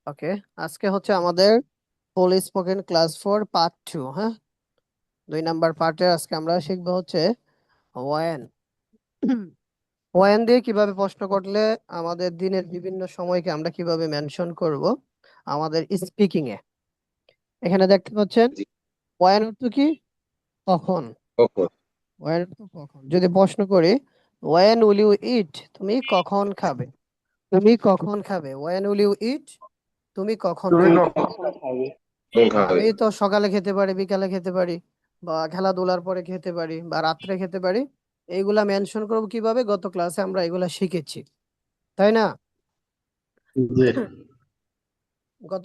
ওকে, আজকে হচ্ছে আমাদের ফুল স্পোকেন ক্লাস 4 পার্ট 2। হ্যাঁ, 2 নাম্বার পার্টে আজকে আমরা শিখবো হচ্ছে ওয়েন। ওয়েন দিয়ে কিভাবে প্রশ্ন করলে আমাদের দিনের বিভিন্ন সময়কে আমরা কিভাবে মেনশন করব আমাদের স্পিকিং এ। এখানে দেখতে পাচ্ছেন জি, ওয়েন অর্থ কি? কখন। কখন? ওয়েন অর্থ কখন। যদি প্রশ্ন করি ওয়েন উইল ইউ ইট, তুমি কখন খাবে? তুমি কখন খাবে? ওয়েন উইল ইউ ইট, তুমি কখন তুমি খাবে? কখন খাবে? কোন খাবে? আমি তো সকালে খেতে পারি, বিকালে খেতে পারি, বা খেলাধুলার পরে খেতে পারি, বা রাত্রে খেতে পারি। এইগুলা মেনশন করবো কিভাবে? গত ক্লাসে আমরা এগুলা শিখেছি, তাই না? জি। গত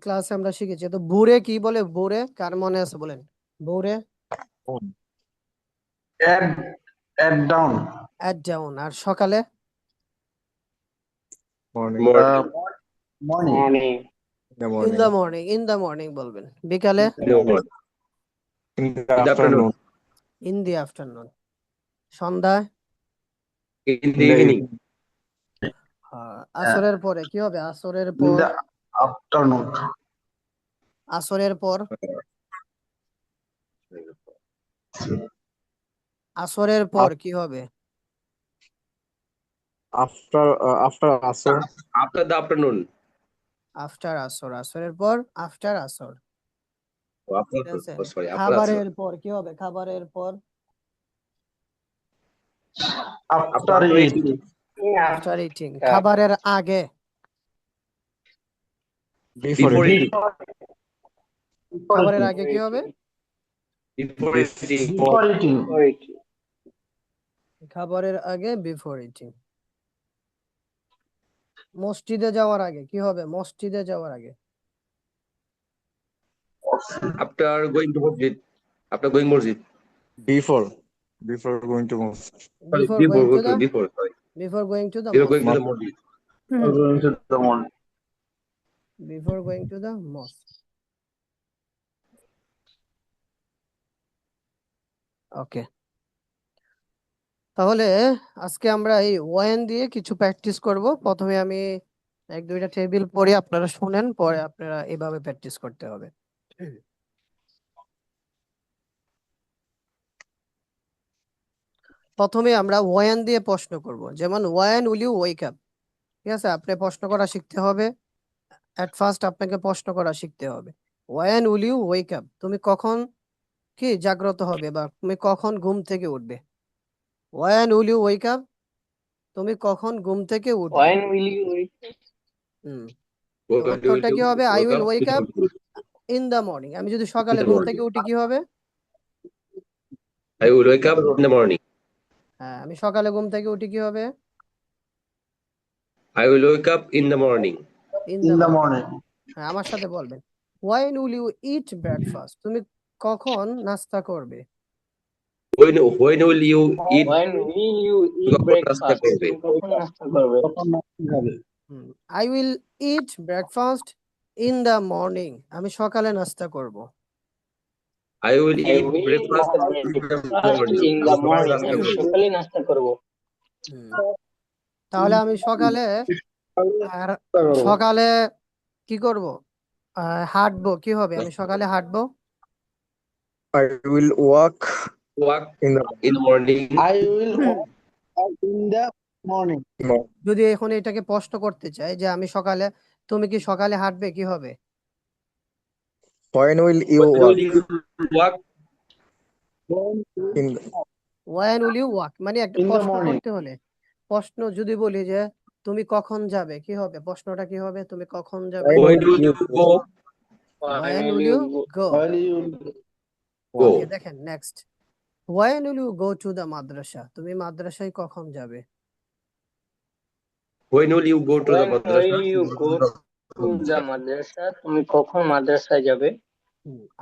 ক্লাসে আমরা শিখেছি। তো ভোরে কি বলে? ভোরে কার মনে আছে বলেন? ভোরে at at dawn. At dawn. আর সকালে morning. Morning. The in morning. The morning, in the morning বলবেন। বিকালে in the afternoon. In the afternoon. সন্ধ্যায় ইন দ্য ইভিনিং। আসরের পরে কি হবে? আসরের ইন পর। The afternoon. আসরের পর। আসরের পর কি হবে? after asr. After the afternoon. After Asr. আসরের পর আফটার আসর। ঠিক আছে। সরি, আফটার আসর। খাবারের পর কি হবে? খাবারের পর আফটার ইট। After eating. খাবারের আগে Before বিফোর it. ইটিং। খাবারের আগে কি হবে? Before eating. Before eating. খাবারের আগে বিফোর ইটিং। মসজিদে যাওয়ার আগে কি হবে? মসজিদে যাওয়ার আগে after going to masjid. After going masjid. Before going to mosque. Sorry, before before going to the before sorry, before going to the before going to masjid. The masjid. Going to the morning. Before going to the mosque. Okay, তাহলে আজকে আমরা এই when দিয়ে কিছু practice করব। প্রথমে আমি 1-2টা table পড়ি, আপনারা শুনেন, পরে আপনারা এভাবে প্র্যাকটিস করতে হবে। প্রথমে আমরা ওয়েন দিয়ে প্রশ্ন করব। যেমন when will you wake up. ঠিক আছে, আপনি প্রশ্ন করা শিখতে হবে। এট ফার্স্ট আপনাকে প্রশ্ন করা শিখতে হবে। When will you wake up, তুমি কখন কি জাগ্রত হবে, বা তুমি কখন ঘুম থেকে উঠবে? When will you wake up, তুমি কখন ঘুম থেকে উঠবে? When will you wake? হুম, তো উত্তরটা কি হবে? I will wake up in the morning. আমি যদি সকালে ঘুম থেকে উঠি কি হবে? I will wake up in the morning. হ্যাঁ, আমি সকালে ঘুম থেকে উঠি কি হবে? I will wake up in the morning. In in the the morning. Morning. হ্যাঁ, আমার সাথে বলবেন। When will you eat breakfast, তুমি কখন নাস্তা করবে? When will you eat? When will you eat কখন নাস্তা breakfast? করবে? তুমি কখন নাস্তা করবে? কখন নাস্তা খাবে? I will eat breakfast in the morning, আমি সকালে নাস্তা করব। I will I eat will eat breakfast in the breakfast morning. in the আমি সকালে morning. নাস্তা আমি করব। সকালে নাস্তা করব। তাহলে আমি সকালে আর সকালে কি করব? হাঁটবো কি হবে? আমি সকালে হাঁটবো। I will walk Walk in the in the morning. I will in the morning. morning. যদি এখন এটাকে প্রশ্ন করতে চাই যে আমি সকালে, তুমি কি সকালে হাঁটবে, কি হবে? When will you When walk will you walk in when will you walk, মানে একটা ইন দ্য প্রশ্ন মর্নিং। করতে হলে, প্রশ্ন যদি বলি যে তুমি কখন যাবে, কি হবে? প্রশ্নটা কি হবে? তুমি কখন যাবে? when when will will you you go? When When will will you you go? Go. When you Go. Okay, দেখেন next. When will you go to the madrasa, তুমি মাদ্রাসায় কখন যাবে? When will you go to the When madrasa? will you go to the madrasa? তুমি কখন মাদ্রাসায় যাবে?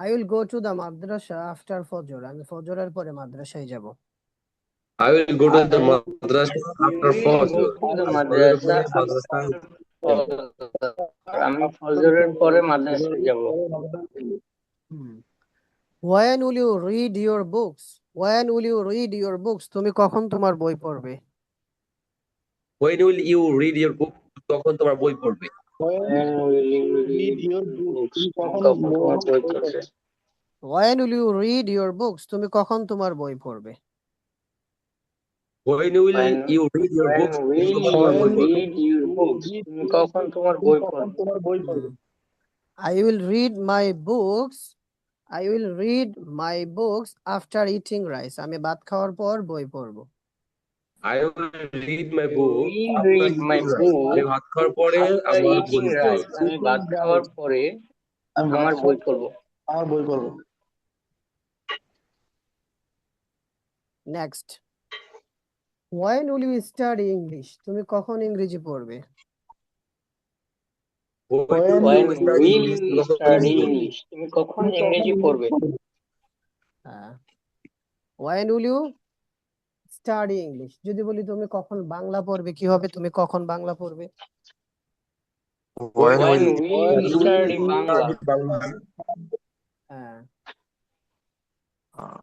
I will go to the Madrasa after ফজর, আমি ফজরের পরে মাদ্রাসায় যাব। I will go to the madrasa after will Fajr. go to the ফজরের madrasa পরে after মাদ্রাসায় Fajr. আমি ফজরের পরে মাদ্রাসায় যাব। When will you read your books, when will you read your books, তুমি কখন তোমার বই পড়বে? When will you read your book? কখন তোমার বই পড়বে? When When will you read read your your book? books? তুমি তুমি কখন কখন তোমার বই বই পড়বে? পড়বে? When will you read your books? তুমি কখন তোমার বই পড়বে? When will When you read your when books? তুমি will কখন you তোমার বই When পড়বে? read your books? read তুমি your কখন book? তোমার তুমি বই কখন পড়বে? তোমার বই পড়বে? I will read my books. I will read my books after eating rice. আমি ভাত খাওয়ার পর বই পড়বো। I will read my I book will after read my eating rice. আমি book ভাত খাওয়ার পরে after আমার eating বই rice. পড়বো। আমি ভাত Eating খাওয়ার rice. পরে আমি ভাত আমার বই খাওয়ার পর পড়বো। আমার বই পড়বো। Next. When will you study English? তুমি কখন ইংরেজি পড়বে? When When will you When study will English? তুমি you কখন study ইংরেজি পড়বে? English? তুমি কখন তুমি কখন ইংরেজি ইংরেজি পড়বে? পড়বে? হ্যাঁ। When will you study English? যদি বলি তুমি কখন বাংলা পড়বে কি হবে? তুমি কখন বাংলা পড়বে? When When will will you study Bangla? study Bangla? হ্যাঁ। uh,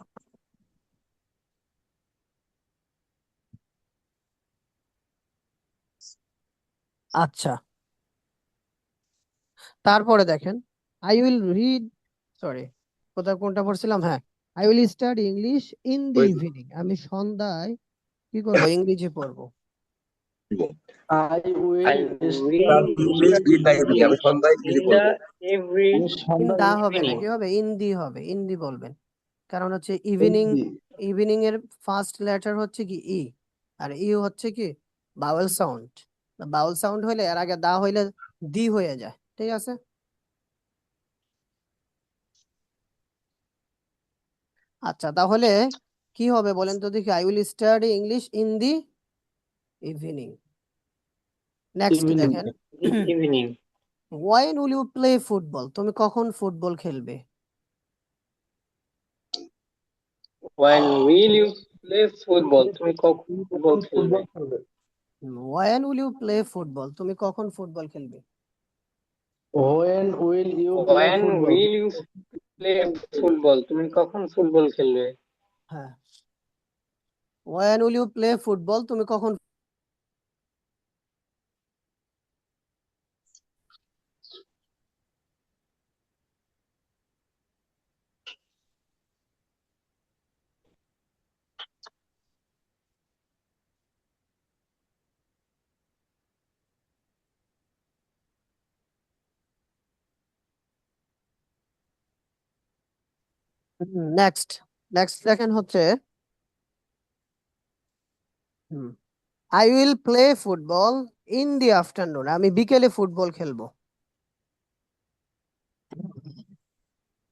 আচ্ছা, তারপরে দেখেন I will read, sorry, কোনটা পড়ছিলাম? হ্যাঁ, I will study English in the Wait, evening. আমি সন্ধ্যায় কি করব? ইংরেজি পড়বো। I will I will study English in the evening. আমি English সন্ধ্যায় ইংরেজি in পড়বো। the every আমি ইন সন্ধ্যায় দা হবে না, evening. কি হবে? ইন দি হবে, ইন দি বলবেন। কারণ হচ্ছে ইভিনিং, ইভিনিং এর ফার্স্ট লেটার হচ্ছে কি ই, আর ই হচ্ছে কি বাউল সাউন্ড। বাউল সাউন্ড হইলে এর আগে দা হইলে দি হয়ে যায়, ঠিক আছে? আচ্ছা, তাহলে কি হবে বলেন তো দেখি? I will study English in the evening. Next evening. দেখেন, The evening. When will you play football? তুমি কখন ফুটবল খেলবে? When will you play football? তুমি কখন তুমি ফুটবল কখন খেলবে? ফুটবল খেলবে? When will you play football? তুমি কখন ফুটবল খেলবে? When will you play When football? will you play football? তুমি কখন ফুটবল খেলবে? হ্যাঁ, when will you play football? তুমি কখন নেক্সট নেক্সট দেখেন হচ্ছে I will play football in the afternoon. আমি বিকেলে ফুটবল খেলবো।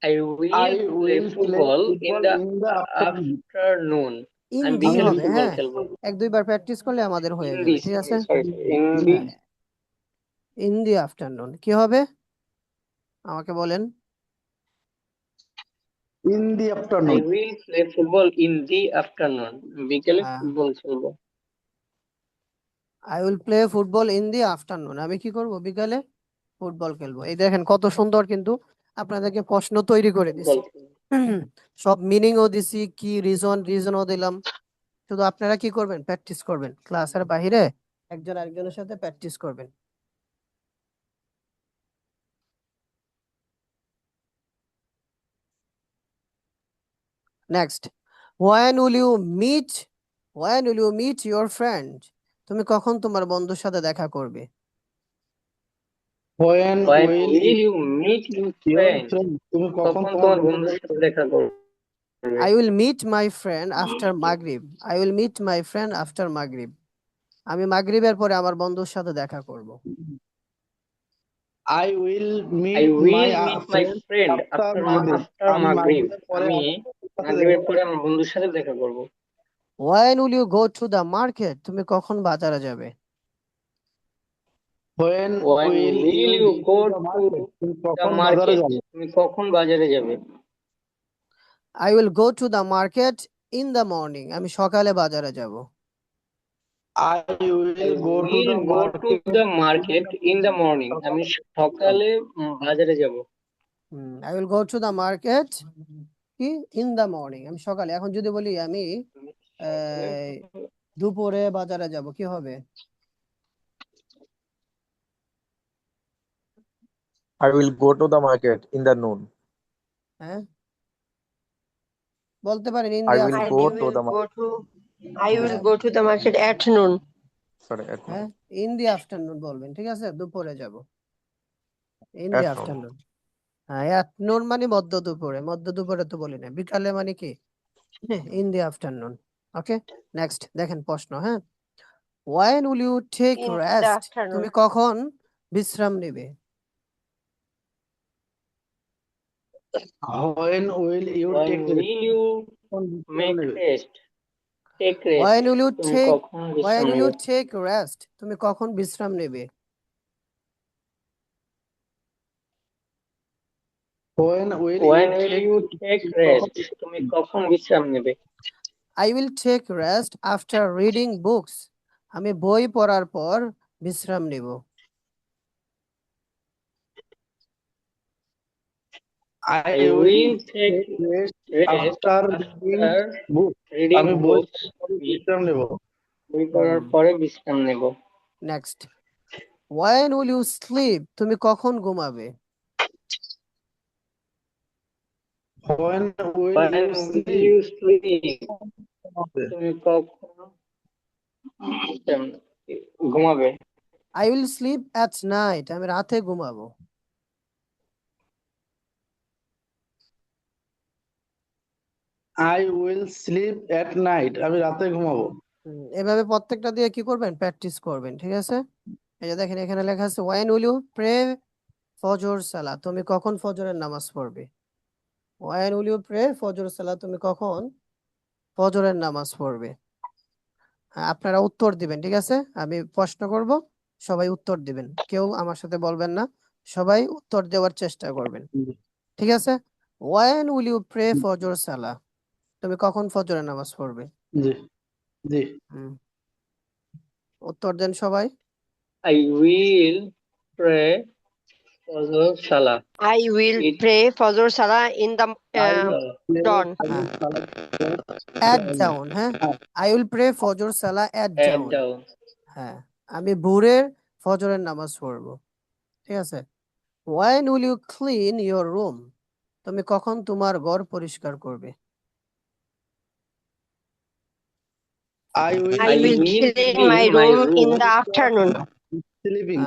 I will I play will play football in football the in the afternoon. afternoon. In আমি দি বিকেলে হবে, ফুটবল হ্যাঁ, খেলবো। এক দুইবার প্র্যাকটিস করলে আমাদের হয়ে In যাবে, the ঠিক আছে? sorry in the হ্যাঁ, ইন দি আফটারনুন কি হবে আমাকে বলেন? In the I afternoon. will play football in the afternoon. বিকেলে হ্যাঁ, ফুটবল খেলবো। I will play football in the afternoon. আমি কি করব? বিকালে ফুটবল খেলবো। এই দেখেন কত সুন্দর, কিন্তু আপনাদেরকে প্রশ্ন তৈরি করে দিছি, ফুটবল খেলবো। সব মিনিংও দিছি, কি রিজনও দিলাম। শুধু আপনারা কি করবেন? প্র্যাকটিস করবেন, ক্লাসের বাইরে একজন আরেকজনের সাথে প্র্যাকটিস করবেন। Next, when will you meet, when will you meet your friend? তুমি কখন তোমার বন্ধুর সাথে দেখা করবে? When When will will you meet your your friend? friend? তুমি কখন কখন তোমার তোমার বন্ধুর বন্ধুর সাথে সাথে দেখা করবে? I will meet my friend after Maghrib. I will meet my friend after Maghrib. আমি মাগরিবের পরে আমার বন্ধুর সাথে দেখা করব। I will I meet will my meet my friend after after Maghrib. Maghrib. মাগরিবের পরে আমি আমার সাথে মাগরিবের পরে আমার বন্ধুর সাথে দেখা করব। When will you go to the market? তুমি কখন বাজারে যাবে? When When will will you you go go to the to market? তুমি the কখন বাজারে market? যাবে? তুমি কখন বাজারে যাবে? I will go to the market in the morning. আমি সকালে বাজারে যাব। I will go to the will go to market. the market in the morning. আমি সকালে বাজারে যাব। I will go to the market কি in the morning, আমি সকালে। এখন যদি বলি আমি দুপুরে বাজারে যাব, কি হবে? I will go to the market in the noon. হ্যাঁ, বলতে পারেন in I the will I go afternoon. to will the go market. to I will হ্যাঁ go to the market at noon. Sorry, at noon. হ্যাঁ, in the afternoon বলবেন, ঠিক আছে, দুপুরে যাব, in the At noon. Afternoon. হ্যাঁ, afternoon মানে মধ্য দুপুরে, মধ্য দুপুরে তো বলি না, বিকালে মানে কি, in the afternoon. Okay, next দেখেন প্রশ্ন। হ্যাঁ, when will you take In the rest, afternoon. তুমি কখন বিশ্রাম নেবে? When will you When take will you make rest? Take when rest. Will you তুমি টেক কখন ওয়েন বিশ্রাম উইল ইউ নেবে? টেক রেস্ট, তুমি কখন বিশ্রাম নেবে? When will When you will take you take rest? তুমি কখন বিশ্রাম নেবে? I will take rest after reading books, আমি বই পড়ার পর বিশ্রাম নেব। I I will will take take rest rest after reading after book. reading আমি বই books. পড়ে বিশ্রাম নেব। বই পড়ার পরে বিশ্রাম নেব। Next, when will you sleep, তুমি কখন ঘুমাবে? When will When you will sleep? you sleep? তুমি কখন ঘুমাবে? I will slip at night, আমি রাতে ঘুমাবো। I will sleep at night. আমি রাতে ঘুমাবো। এভাবে প্রত্যেকটা দিয়ে কি করবেন, প্র্যাকটিস করবেন, ঠিক আছে। এই যে দেখেন এখানে লেখা আছে ওয়েন উইল ইউ প্রে ফজর সালা, তুমি কখন ফজরের নামাজ পড়বে? ওয়েন উইল ইউ প্রে ফজর সালা, তুমি কখন ফজরের নামাজ পড়বে? হ্যাঁ, আপনারা উত্তর দিবেন, ঠিক আছে, আমি প্রশ্ন করব, সবাই উত্তর দিবেন, কেউ আমার সাথে বলবেন না, সবাই উত্তর দেওয়ার চেষ্টা করবেন, ঠিক আছে। ওয়েন উইল ইউ প্রে ফজর সালা, তুমি কখন ফজরের নামাজ পড়বে? জি জি উত্তর দেন সবাই। I will pray ফজর সালাহ। I will It pray Fajr Salah in the dawn. At dawn, হ্যাঁ, আই উইল প্রে ফজর সালা অ্যাট add ডাউন। down. হ্যাঁ, আমি ভোরের ফজরের নামাজ পড়বো, ঠিক আছে। When will you clean your room, তুমি কখন তোমার ঘর পরিষ্কার করবে? I will I will clean my room in the afternoon. sleeping.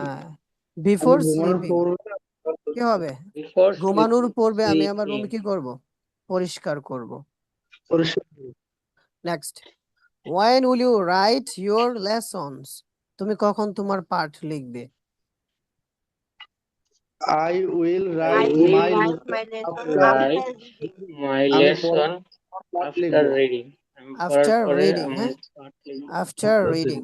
Before আমি ঘুমানোর স্লিপিং, পূর্বে কি হবে, Before ঘুমানোর পূর্বে আমি আমার sleeping. রুম কি করব, পরিষ্কার করব। পরিষ্কার করব। Next, when will you write your lessons, তুমি কখন তোমার পাঠ লিখবে? I will I write will my write my lesson Write after reading. my আমি lesson পাঠ after লিখবো। reading. আমি পড়ার আফটার পরে রিডিং, আমার হ্যাঁ, পাঠ লিখব। After reading.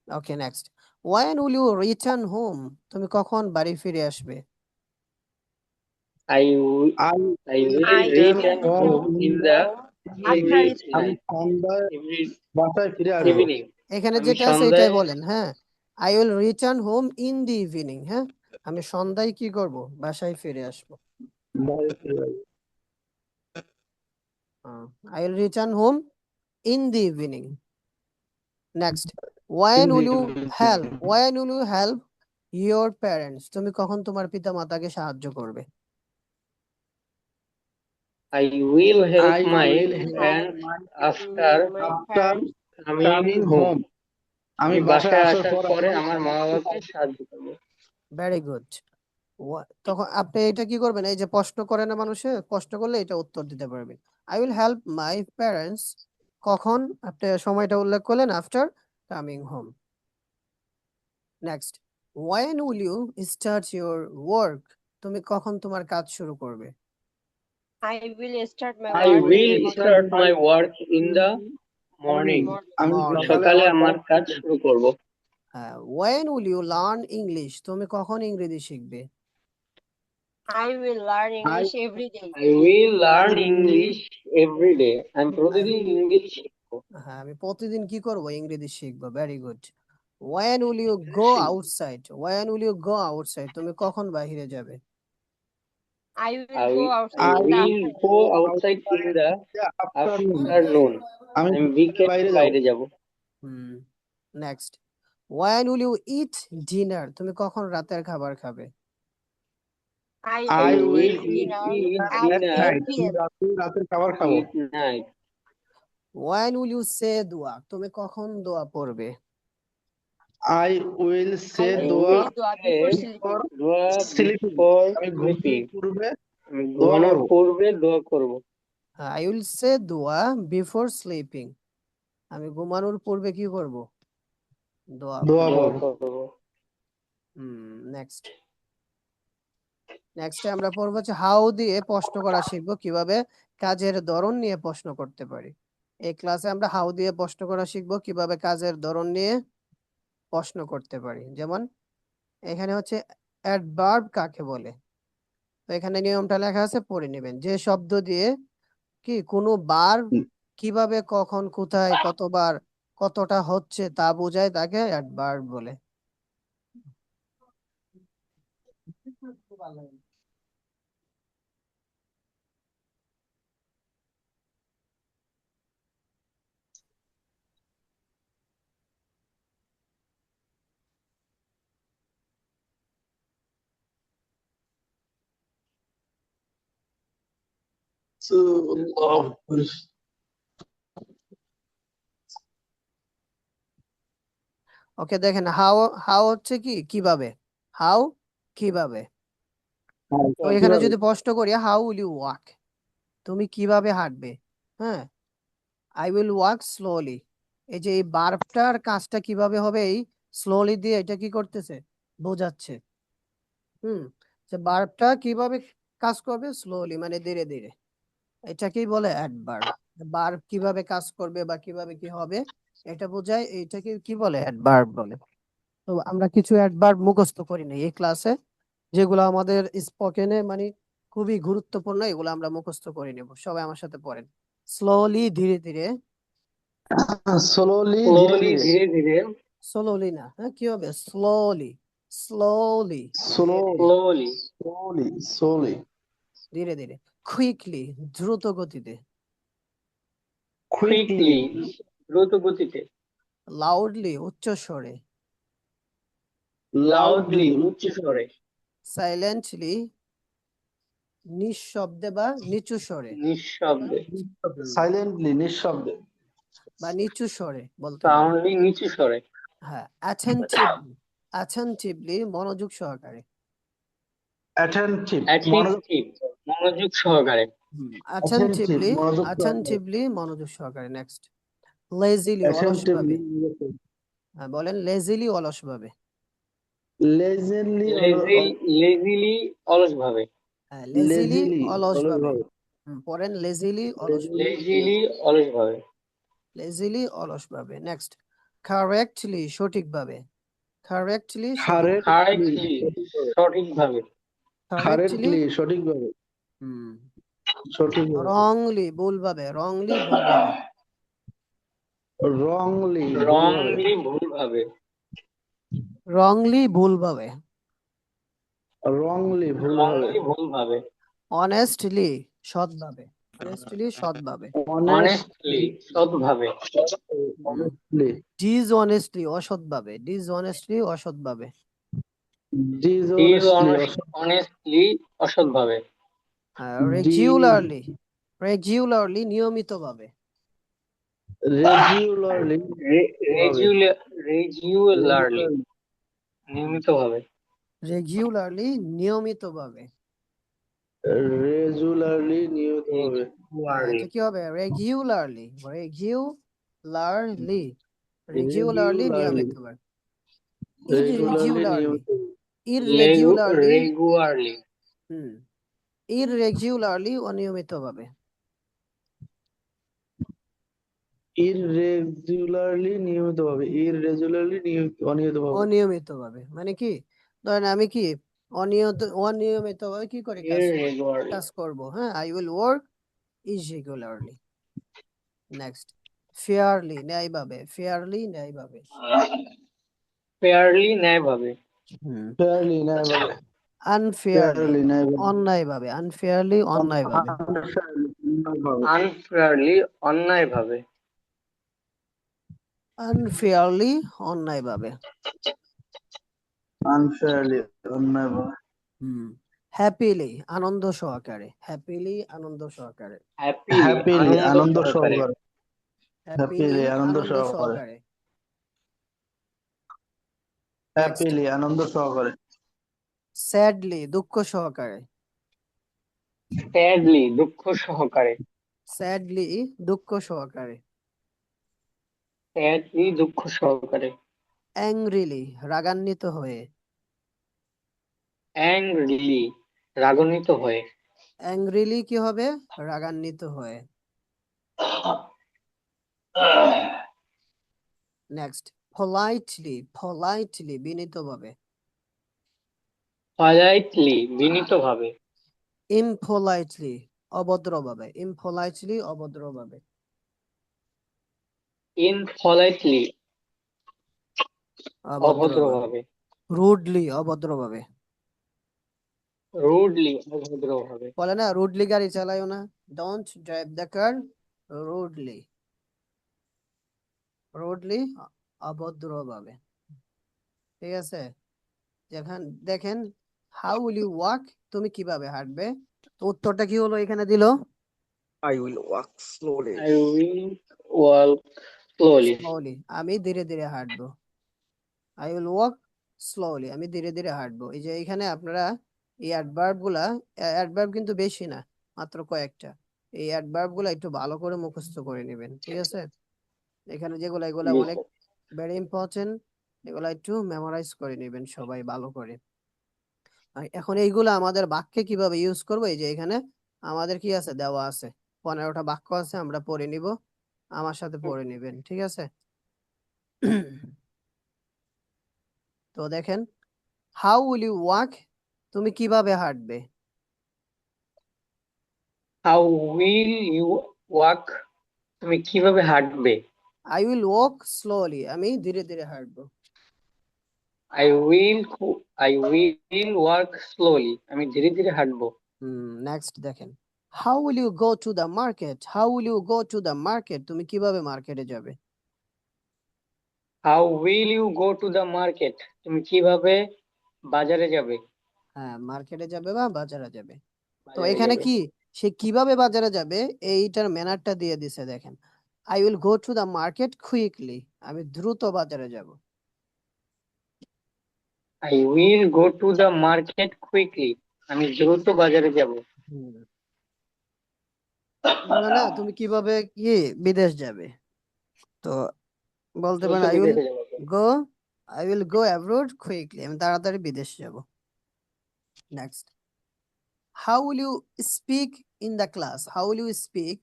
Okay, next, when will you return home, তুমি কখন বাড়ি ফিরে আসবে? I will I return home in the after every school. আমি night. সন্ধ্যায় Every বাসায় ফিরে আসবো। evening. এখানে আমি যেটা আছে সন্ধ্যায় এটাই বলেন, হ্যাঁ, I will return home in the evening, হ্যাঁ, আমি সন্ধ্যায় কি করব, বাসায় ফিরে আসবো। বাড়ি ফিরে আসবো। I will return home in the evening. Next, when will you help your parents, তুমি কখন তোমার পিতা মাতাকে সাহায্য করবে? I will help I my will help parents after after coming home. আমি আমি বাসায় বাসায় আসার আসার পর পরে আমার মা বাবাকে সাহায্য করব। Very good. তখন আপনি এটা কি করবেন, এই যে প্রশ্ন করে না মানুষে, প্রশ্ন করলে এটা উত্তর দিতে পারবেন। I will help my parents, কখন, আপনি সময়টা উল্লেখ করলেন, after coming home. Next, when will you start your work, তুমি কখন তোমার কাজ শুরু করবে? I will start my I work will in the start my work in the morning. আমি Morning. সকালে আমার কাজ শুরু করব। When will you learn English, তুমি কখন ইংরেজি শিখবে? I will learn English every day. I will learn English every day. আমি প্রতিদিন ইংলিশ শিখব। হ্যাঁ, আমি প্রতিদিন কি করব, ইংরেজি শিখবো। Very good. When will you go outside, তুমি কখন বাইরে যাবে? I will I go will outside in the go outside in the afternoon. আমি আমি বিকেলে বাইরে যাব। Next, when will you eat dinner, তুমি কখন রাতের খাবার খাবে? I I will will eat dinner eat at at dinner 8 night. p.m. রাতের খাবার খাবো। at night. When will you say dua? তুমি কখন দোয়া পড়বে? I will I say will dua say dua before Say sleeping. dua sleeping. before আমি ঘুমানোর sleeping. পূর্বে আমি দোয়া ঘুমানোর করব। পূর্বে দোয়া করব। I will say dua before sleeping. আমি ঘুমানোর পূর্বে কি করব? দোয়া দোয়া পড়ব। দোয়া করব। করব। নেক্সট আমরা পড়বো হচ্ছে হাউ দিয়ে প্রশ্ন করা শিখবো, কিভাবে কাজের ধরন নিয়ে প্রশ্ন করতে পারি। এই ক্লাসে আমরা হাউ দিয়ে প্রশ্ন করা শিখবো, কিভাবে কাজের ধরন নিয়ে প্রশ্ন করতে পারি। যেমন এখানে হচ্ছে অ্যাডভার্ব কাকে বলে, তো এখানে নিয়মটা লেখা আছে, পড়ে নেবেন। যে শব্দ দিয়ে কি কোনো ভার্ব কিভাবে, কখন, কোথায়, কতবার, কতটা হচ্ছে তা বোঝায় তাকে অ্যাডভার্ব বলে। ওকে, দেখেন হাউ, হাউ হচ্ছে কি কিভাবে, হাউ কিভাবে। তো এখানে যদি প্রশ্ন করি হাউ উইল ইউ ওয়াক, তুমি কিভাবে হাঁটবে, হ্যাঁ, আই উইল ওয়াক স্লোলি। এই যে এই ভার্বটার কাজটা কিভাবে হবে, এই স্লোলি দিয়ে এটা কি করতেছে, বোঝাচ্ছে। যে ভার্বটা কিভাবে কাজ করবে, স্লোলি মানে ধীরে ধীরে, এটাকেই বলে অ্যাডভার্ব। ভার্ব কিভাবে কাজ করবে বা কিভাবে কি হবে এটা বোঝায়, এটাকে কি বলে, অ্যাডভার্ব বলে। তো আমরা কিছু অ্যাডভার্ব মুখস্থ করি না এই ক্লাসে, যেগুলো আমাদের স্পোকেনে মানে খুবই গুরুত্বপূর্ণ, এগুলো আমরা মুখস্থ করে নেব। সবাই আমার সাথে পড়েন, স্লোলি ধীরে ধীরে, স্লোলি Slowly ধীরে ধীরে, স্লোলি না, হ্যাঁ কি হবে, স্লোলি, স্লোলি slowly, স্লোলি ধীরে ধীরে, কুইকলি দ্রুত গতিতে, quickly দ্রুত গতিতে, লাউডলি উচ্চ স্বরে, loudly উচ্চ স্বরে, সাইলেন্টলি নিঃশব্দে বা নিচু স্বরে, নিঃশব্দে, সাইলেন্টলি নিঃশব্দে, বা নিচু স্বরে বলতে পারি। সাউন্ডলি নিচু স্বরে, হ্যাঁ, অ্যাটেনটিভলি, অ্যাটেনটিভলি মনোযোগ সহকারে, অ্যাটেনটিভ attentive মনোযোগ সহকারে, অ্যাটেনটিভলি, মনোযোগ সহকারে। অ্যাটেনটিভলি মনোযোগ সহকারে। নেক্সট লেজিলি অলসভাবে, হ্যাঁ বলেন লেজিলি অলসভাবে, লেজিলি lazily অলসভাবে, হ্যাঁ লেজিলি লেজিলি অলসভাবে, পড়েন লেজিলি অলসভাবে, lazily অলসভাবে, লেজিলি অলসভাবে। নেক্সট কারেক্টলি সঠিকভাবে, কারেক্টলি correctly সঠিকভাবে, কারেক্টলি সঠিকভাবে, সঠিকভাবে, রংলি ভুলভাবে, রংলি ভুলভাবে, wrongly wrongly ভুলভাবে, রংলি ভুলভাবে, wrongly wrongly ভুলভাবে, অনেস্টলি সৎভাবে, অনেস্টলি সৎভাবে, honestly সৎভাবে, honestly, ডিসঅনেস্টলি অসৎভাবে, ডিসঅনেস্টলি অসৎভাবে, dishonestly অসৎভাবে, রেগুলারলি, রেগুলারলি নিয়মিতভাবে, regularly, regularly নিয়মিতভাবে, রেগুলারলি নিয়মিতভাবে, regularly নিয়মিতভাবে, এটা কি হবে, রেগুলারলি, রেগুলারলি, রেগুলারলি নিয়মিতভাবে, ইররেগুলারলি, ইররেগুলারলি, regularly ইররেগুলারলি অনিয়মিতভাবে, irregularly নিয়মিতভাবে, irregularly অনিয়মিতভাবে, অনিয়মিতভাবে মানে কি, ধরেন আমি কি অনিয়মিতভাবে কি করে irregularly কাজ করব, হ্যাঁ, I will work irregularly. Next fairly ন্যায়ভাবে, ফেয়ারলি ন্যায়ভাবে, fairly ন্যায়ভাবে, fairly ন্যায়ভাবে, আনফেয়ারলি fairly ন্যায়ভাবে, অন্যায়ভাবে, আনফেয়ারলি অন্যায়ভাবে, unfairly অন্যায়ভাবে, আনফেয়ারলি অন্যায়ভাবে, unfairly অন্যায়ভাবে, হ্যাপিলি আনন্দ সহকারে, হ্যাপিলি আনন্দ সহকারে, হ্যাপিলি হ্যাপিলি আনন্দ আনন্দ সহকারে, সহকারে, হ্যাপিলি হ্যাপিলি আনন্দ আনন্দ সহকারে, সহকারে। নেক্সট, হ্যাপিলি আনন্দ সহকারে, স্যাডলি দুঃখ সহকারে, স্যাডলি দুঃখ সহকারে, স্যাডলি দুঃখ সহকারে, স্যাডলি দুঃখ সহকারে, অ্যাংরিলি রাগান্বিত হয়ে, অ্যাংরিলি রাগান্বিত হয়ে, অ্যাংরিলি কি হবে? রাগান্বিত হয়ে। নেক্সট, পোলাইটলি পোলাইটলি বিনীতভাবে, পলাইটলি বিনীতভাবে, ইমপোলাইটলি অভদ্রভাবে, ইমপোলাইটলি অভদ্রভাবে, ইনপলাইটলি অভদ্রভাবে, অভদ্রভাবে, রুডলি অভদ্রভাবে। রুডলি অভদ্রভাবে, বলে না রুডলি গাড়ি চালায়ও না, don't drive the car rudely, rudely অভদ্রভাবে। ঠিক আছে, যেখান দেখেন হাউ উইল ইউ ওয়াক, তুমি কিভাবে হাঁটবে? তো উত্তরটা কি হলো এখানে দিল? I will walk slowly. I will walk slowly. Slowly, আমি ধীরে ধীরে হাঁটবো। আই উইল ওয়াক স্লোলি, আমি ধীরে ধীরে হাঁটবো। এই যে এখানে আপনারা এই অ্যাডভার্ব গুলা, অ্যাডভার্ব কিন্তু বেশি না, মাত্র কয়েকটা। এই অ্যাডভার্ব গুলা একটু ভালো করে মুখস্থ করে নেবেন, ঠিক আছে? এখানে যেগুলো এগুলা জি অনেক স্যার। ভেরি ইম্পর্টেন্ট, এগুলা একটু মেমোরাইজ করে নেবেন সবাই ভালো করে। আর এখন এইগুলা আমাদের বাক্যে কিভাবে ইউজ করবো, এই যে এখানে আমাদের কি আছে দেওয়া আছে, 15টা বাক্য আছে, আমরা পড়ে নিব, আমার সাথে পড়ে নিবেন, ঠিক আছে? তো দেখেন, হাউ উইল ইউ ওয়াক, তুমি কিভাবে হাঁটবে? How will you walk? তুমি কিভাবে হাঁটবে? আই উইল ওয়াক স্লোলি, আমি ধীরে ধীরে হাঁটবো। I will I will walk slowly. আমি ধীরে ধীরে হাঁটবো। নেক্সট দেখেন, how will you go to the market, how will you go to the market, তুমি কিভাবে মার্কেটে যাবে? How will you go to the market? তুমি কিভাবে বাজারে যাবে? হ্যাঁ, মার্কেটে যাবে বা বাজারে যাবে। তো বাজারে এখানে যাবে। কি সে কিভাবে বাজারে যাবে এইটার ম্যানারটা দিয়ে দিছে দেখেন, I will go to the market quickly, আমি দ্রুত বাজারে যাব। I will go to the market quickly. আমি দ্রুত বাজারে যাব। বলে না তুমি কিভাবে কি বিদেশ যাবে, তো বলতে দ্রুত পারেন আই উইল বিদেশে যাব। Go, I will go abroad quickly, আমি তাড়াতাড়ি বিদেশ যাব। Next, how will you speak in the class, how will you speak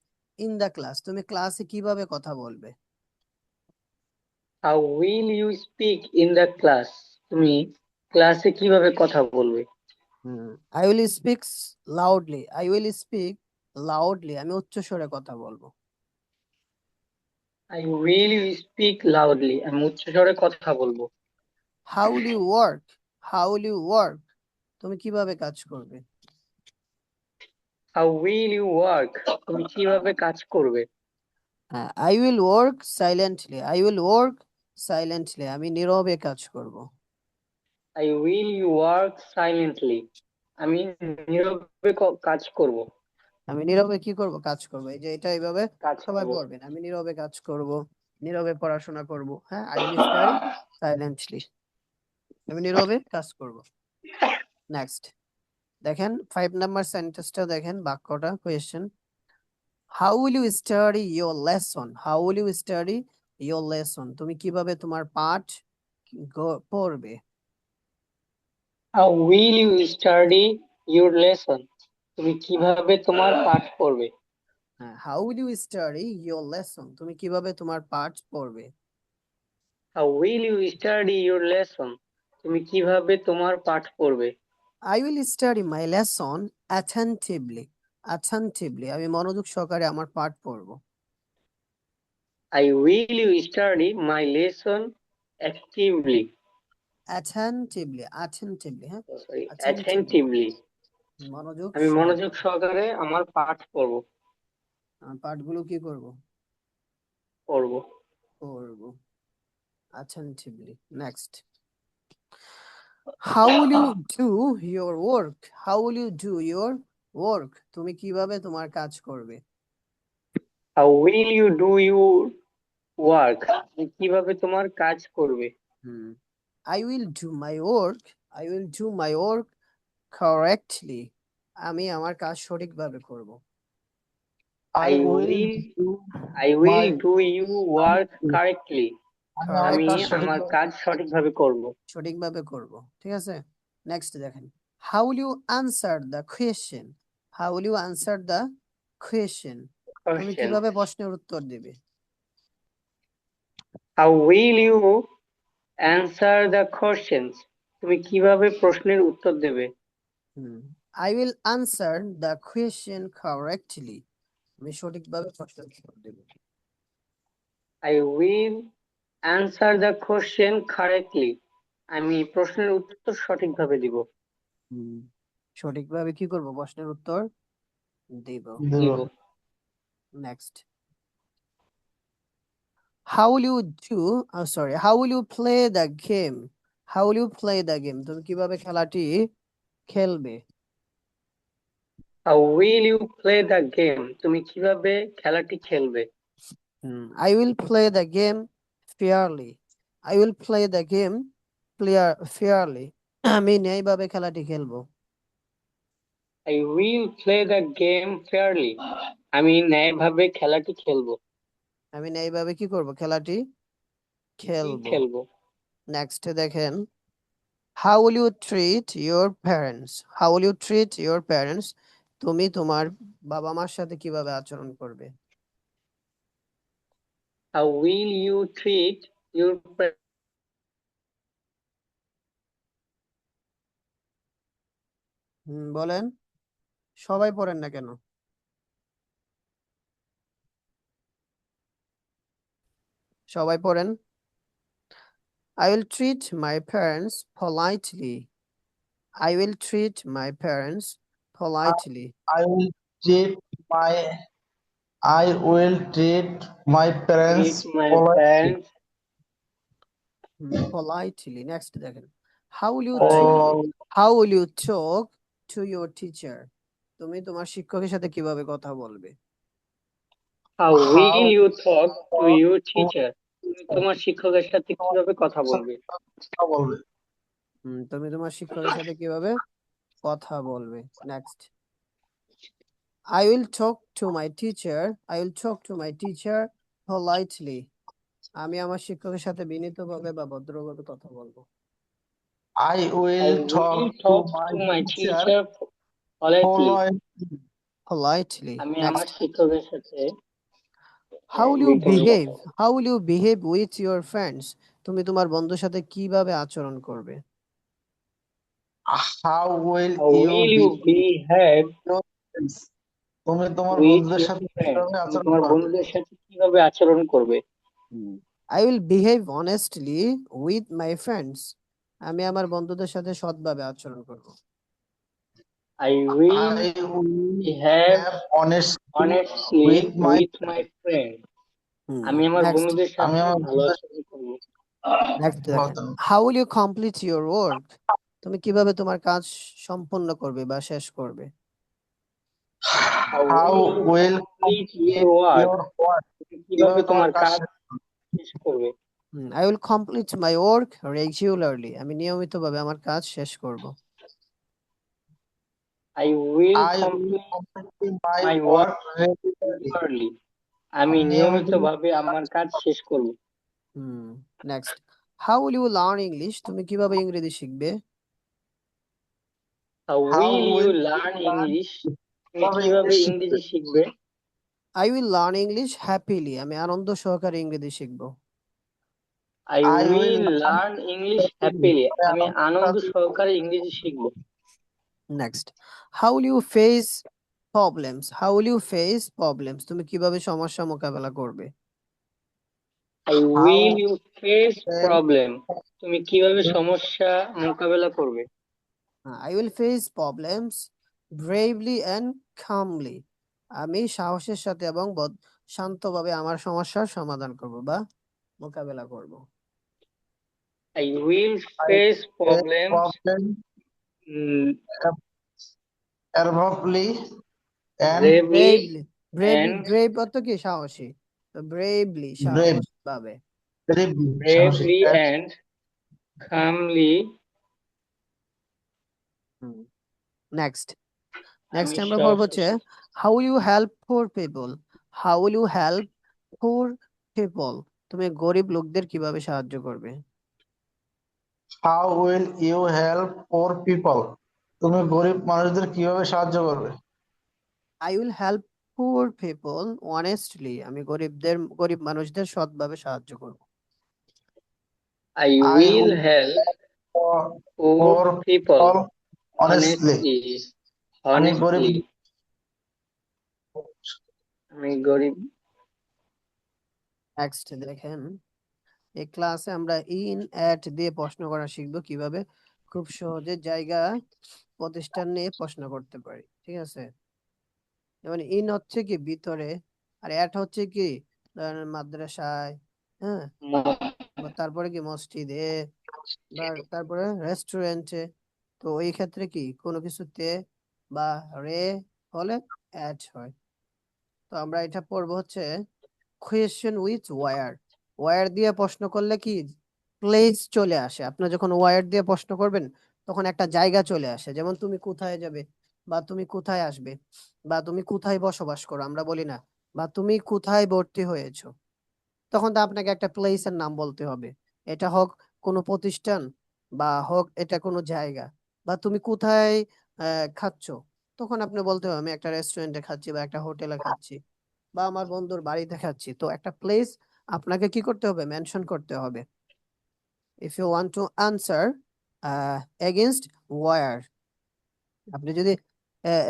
in the class, তুমি ক্লাসে কিভাবে কথা বলবে? How will you speak in the class? তুমি ক্লাসে কিভাবে কথা বলবে? I will speak loudly, I will speak loudly, আমি উচ্চ স্বরে কথা বলবো। I will speak loudly. আমি উচ্চস্বরে কথা বলবো। How will you work, how will you work, তুমি কিভাবে কাজ করবে? How will you work? তুমি কিভাবে কাজ করবে? I will work silently, I will work silently, আমি নীরবে কাজ করব। I will work silently. আমি নীরবে কাজ করব। আমি নীরবে কি করব? কাজ করব। এই যে এটা এইভাবে কাজ সবাই করব। পড়বেন, আমি নীরবে কাজ করব, নীরবে পড়াশোনা করব। হ্যাঁ, আই উইল স্টাডি সাইলেন্টলি, আমি নীরবে কাজ করব। নেক্সট দেখেন 5 নাম্বার সেন্টেন্সটা দেখেন, বাক্যটা question, how will you study your lesson, how will you study your lesson, তুমি কিভাবে তোমার পাঠ পড়বে? How will you study your lesson? তুমি কিভাবে তোমার পাঠ পড়বে? হ্যাঁ, how will you study your lesson, তুমি কিভাবে তোমার পাঠ পড়বে? How will you study your lesson? তুমি কিভাবে তোমার পাঠ পড়বে? I will study my lesson attentively, attentively, আমি মনোযোগ সহকারে আমার পাঠ পড়বো। I will you study my lesson actively. Attentively, attentively, হ্যাঁ, Sorry, attentively, attentively. মনোযোগ আমি মনোযোগ সহকারে সহকারে আমার পাঠ পড়ব। পাঠগুলো কি করব? পড়ব। attentively. Next, How will you do your work? How will you do your work? তুমি কিভাবে তোমার কাজ করবে? How will you do your work? তুমি কিভাবে তোমার কাজ করবে? I will do my work. I will do my work correctly. আমি আমার কাজ সঠিকভাবে করব। I will do I will my do your work correctly. আমি আমার আমি কাজ আমার সঠিকভাবে কাজ সঠিকভাবে করব। সঠিকভাবে করব। ঠিক আছে? নেক্সট দেখেন। How will you answer the question? How will you answer the question? তুমি Question. কিভাবে প্রশ্নের উত্তর দিবে? How will you answer the questions? তুমি কিভাবে প্রশ্নের উত্তর দেবে? I will answer the question correctly. আমি সঠিকভাবে প্রশ্নের উত্তর দেব। I will answer the question correctly. আমি প্রশ্নের উত্তর সঠিকভাবে দিব। সঠিকভাবে কি করব? প্রশ্নের উত্তর দেব। দিব। Next. How will you do? How will you play the game? How will you play the game? তুমি কিভাবে খেলাটি খেলবে? How will you play the game? তুমি কিভাবে খেলাটি খেলবে? I will play the game fairly. I will play the game fairly. আমি ন্যায়ভাবে খেলাটি খেলবো। I will play the game fairly. আমি ন্যায়ভাবে খেলাটি খেলবো। আমি ন্যায়ভাবে কি করব? খেলাটি খেলবো। খেলবো। নেক্সট দেখেন। How will you treat your parents? How will you treat your parents? তুমি তোমার বাবা মার সাথে কিভাবে আচরণ করবে? How will you treat your বলেন, সবাই পড়েন না কেন? সবাই পড়েন। I will treat my parents politely. I will treat my parents politely. I will treat my I will treat my parents treat my politely. parents Politely. Next দেখেন। How will you Pol- how will you talk to your teacher? তুমি তোমার শিক্ষকের সাথে কিভাবে কথা বলবে? How How will you talk to your to teacher? তুমি তোমার শিক্ষকের সাথে কিভাবে কথা বলবে? কথা বলবে? তুমি তোমার শিক্ষকের সাথে কিভাবে কথা বলবে? Next. I will talk to my teacher. I will talk to my teacher politely. আমি আমার শিক্ষকের সাথে বিনীতভাবে বা ভদ্রভাবে কথা বলবো। I I will will talk talk to to my my teacher teacher politely. Politely. আমি আমার Next. শিক্ষকের সাথে How will you বিনীতভাবে behave? কথা বলবো। How will you behave with your friends? তুমি তোমার বন্ধুর সাথে কিভাবে আচরণ করবে? How will How you will be you behave your friends? তুমি তোমার with বন্ধুদের your সাথে friends? কিভাবে তুমি আচরণ তোমার করবে? বন্ধুদের সাথে কিভাবে আচরণ করবে? I will behave honestly with my friends. আমি আমার বন্ধুদের সাথে সৎভাবে আচরণ করব। I will I will behave have honestly honestly with my with my friends. আমি আমার Next. বন্ধুদের আমি সাথে আমার ভালো বন্ধুদের আচরণ করব। Next দেখেন। বলতাম। How will you complete your work? তুমি কিভাবে তোমার কাজ সম্পূর্ণ করবে বা শেষ করবে? How will complete complete your work? your work? তুমি কিভাবে কিভাবে তোমার তোমার কাজ কাজ শেষ করবে? শেষ করবে? I will complete my work regularly. আমি নিয়মিতভাবে আমার কাজ শেষ করব। I will I will complete complete my my work work regularly. regularly. আমি আমি নিয়মিতভাবে আমার কাজ শেষ করব। Next. How will you learn English? তুমি কিভাবে ইংরেজি শিখবে? How How will you will learn you learn English? তুমি কিভাবে কিভাবে ইংলিশ ইংরেজি শিখবে? শিখবে? I will learn English happily. আমি আনন্দ সহকারে ইংরেজি শিখব। I I will will learn English happily. আমি আনন্দ সহকারে ইংরেজি শিখব। Next. How will you face problems? How will you face problems? তুমি কিভাবে সমস্যা মোকাবেলা করবে? I How will you face will problem? তুমি কিভাবে সমস্যা মোকাবেলা করবে? I will face problems bravely and calmly. আমি সাহসের সাথে এবং শান্তভাবে আমার সমস্যার সমাধান করব বা মোকাবেলা করব। I will I face face problems problem mm, bravely and bravely bravely and brave অর্থ কি সাহসী, তো ব্রেভলি brave, সাহস ভাবে। সাহসী bravely and and calmly next আমি আমরা পড়বো হচ্ছে সব how you help poor people. How will you help poor people, তুমি গরিব লোকদের কিভাবে সাহায্য করবে? how will you help poor people? তুমি গরিব মানুষদের কিভাবে সাহায্য করবে? I will help poor people honestly, আমি গরিব মানুষদের সৎভাবে সাহায্য করব। I I will will help poor poor people people honestly. honestly আমি গরিব honestly আমি গরিব নেক্সট দেখেন, এই ক্লাসে আমরা ইন অ্যাট দিয়ে প্রশ্ন করা শিখবো কিভাবে খুব সহজে জায়গা প্রতিষ্ঠান নিয়ে প্রশ্ন করতে পারি, ঠিক আছে? যেমন ইন হচ্ছে কি ভিতরে, আর অ্যাট হচ্ছে কি ধরেন মাদ্রাসায়, হ্যাঁ, বা তারপরে কি মসজিদে, বা তারপরে রেস্টুরেন্টে। তো এই ক্ষেত্রে কি কোনো কিছুতে বা রে হলে অ্যাট হয়। তো আমরা এটা পড়বো হচ্ছে কোয়েশ্চেন উইথ ওয়ার। ওয়ার দিয়ে প্রশ্ন করলে কি প্লেস চলে আসে, আপনি যখন ওয়ার দিয়ে প্রশ্ন করবেন তখন একটা জায়গা চলে আসে, যেমন তুমি কোথায় যাবে, বা তুমি কোথায় আসবে, বা তুমি কোথায় বসবাস করো, আমরা বলি না, বা তুমি কোথায় ভর্তি হয়েছো, তখন তো আপনাকে একটা প্লেসের নাম বলতে হবে। এটা হোক কোনো প্রতিষ্ঠান, বা হোক এটা কোনো জায়গা, বা তুমি কোথায় খাচ্ছ, তখন আপনি বলতে হবে আমি একটা রেস্টুরেন্টে খাচ্ছি বা একটা হোটেলে খাচ্ছি বা আমার বন্ধুর বাড়িতে খাচ্ছি। তো একটা প্লেস আপনাকে কি করতে হবে, মেনশন করতে হবে। If you want to answer against where, আপনি যদি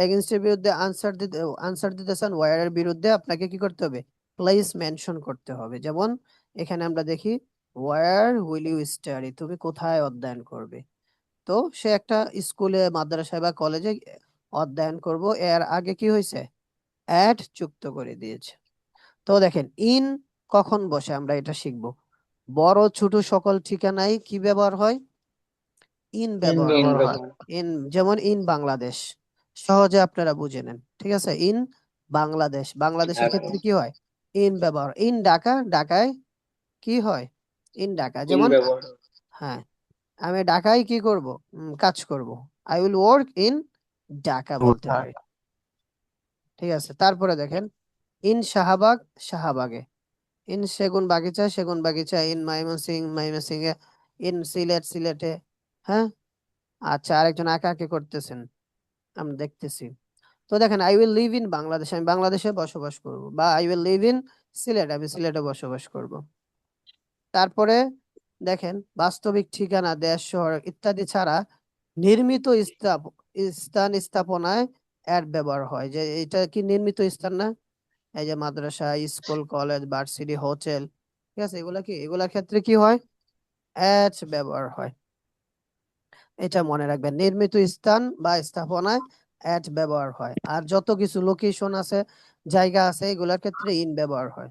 এগেইনস্ট এর বিরুদ্ধে আনসার দিতে চান ওয়ার এর বিরুদ্ধে, আপনাকে কি করতে হবে, প্লেস মেনশন করতে হবে। যেমন এখানে আমরা দেখি ওয়ার উইল ইউ স্টাডি, তুমি কোথায় অধ্যয়ন করবে। তো সে একটা স্কুলে মাদ্রাসায় বা কলেজে অধ্যয়ন করব, এর আগে কি হয়েছে, অ্যাট যুক্ত করে দিয়েছে। তো দেখেন ইন কখন বসে আমরা এটা শিখব। বড় ছোট সকল ঠিকানায় কি ব্যবহার হয়, ইন ইন ব্যবহার in ব্যবহার হয়। হয়। ব্যবহার ইন যেমন ইন বাংলাদেশ, সহজে আপনারা বুঝে নেন, ঠিক আছে? ইন বাংলাদেশ, বাংলাদেশের ঢাকা ক্ষেত্রে কি হয়, ইন ব্যবহার। ইন ঢাকা, ঢাকায় কি হয়, ইন ঢাকা। in যেমন ব্যবহার হ্যাঁ, আমি ঢাকায় কি করব, কাজ করব, I will work in Dhaka বলতে হ্যাঁ, পারি, ঠিক আছে? তারপরে দেখেন ইন শাহবাগ, শাহবাগে। ইন সেগুন বাগিচা, সেগুন বাগিচা। ইন ময়মনসিংহে। ইন সিলেট, সিলেটে। হ্যাঁ, আচ্ছা, আরেকজন আঁকা আঁকি করতেছেন, আমরা দেখতেছি। তো দেখেন I will live in Bangladesh, আমি বাংলাদেশে বসবাস করব, বা I will live in Sylhet, আমি সিলেটে বসবাস করব। তারপরে দেখেন বাস্তবিক ঠিকানা, দেশ, শহর ইত্যাদি ছাড়া নির্মিত স্থান স্থাপনায় অ্যাড ব্যবহার হয়। যে এটা কি নির্মিত স্থান না, এই যে মাদ্রাসা, স্কুল, কলেজ, ভার্সিটি, হোটেল, ঠিক আছে? এগুলা কি, এগুলার ক্ষেত্রে কি হয়, অ্যাট ব্যবহার হয়। এটা মনে রাখবেন, নির্মিত স্থান বা স্থাপনায় অ্যাট ব্যবহার হয়। আর যত কিছু লোকেশন আছে, জায়গা আছে, এগুলোর ক্ষেত্রে ইন ব্যবহার হয়।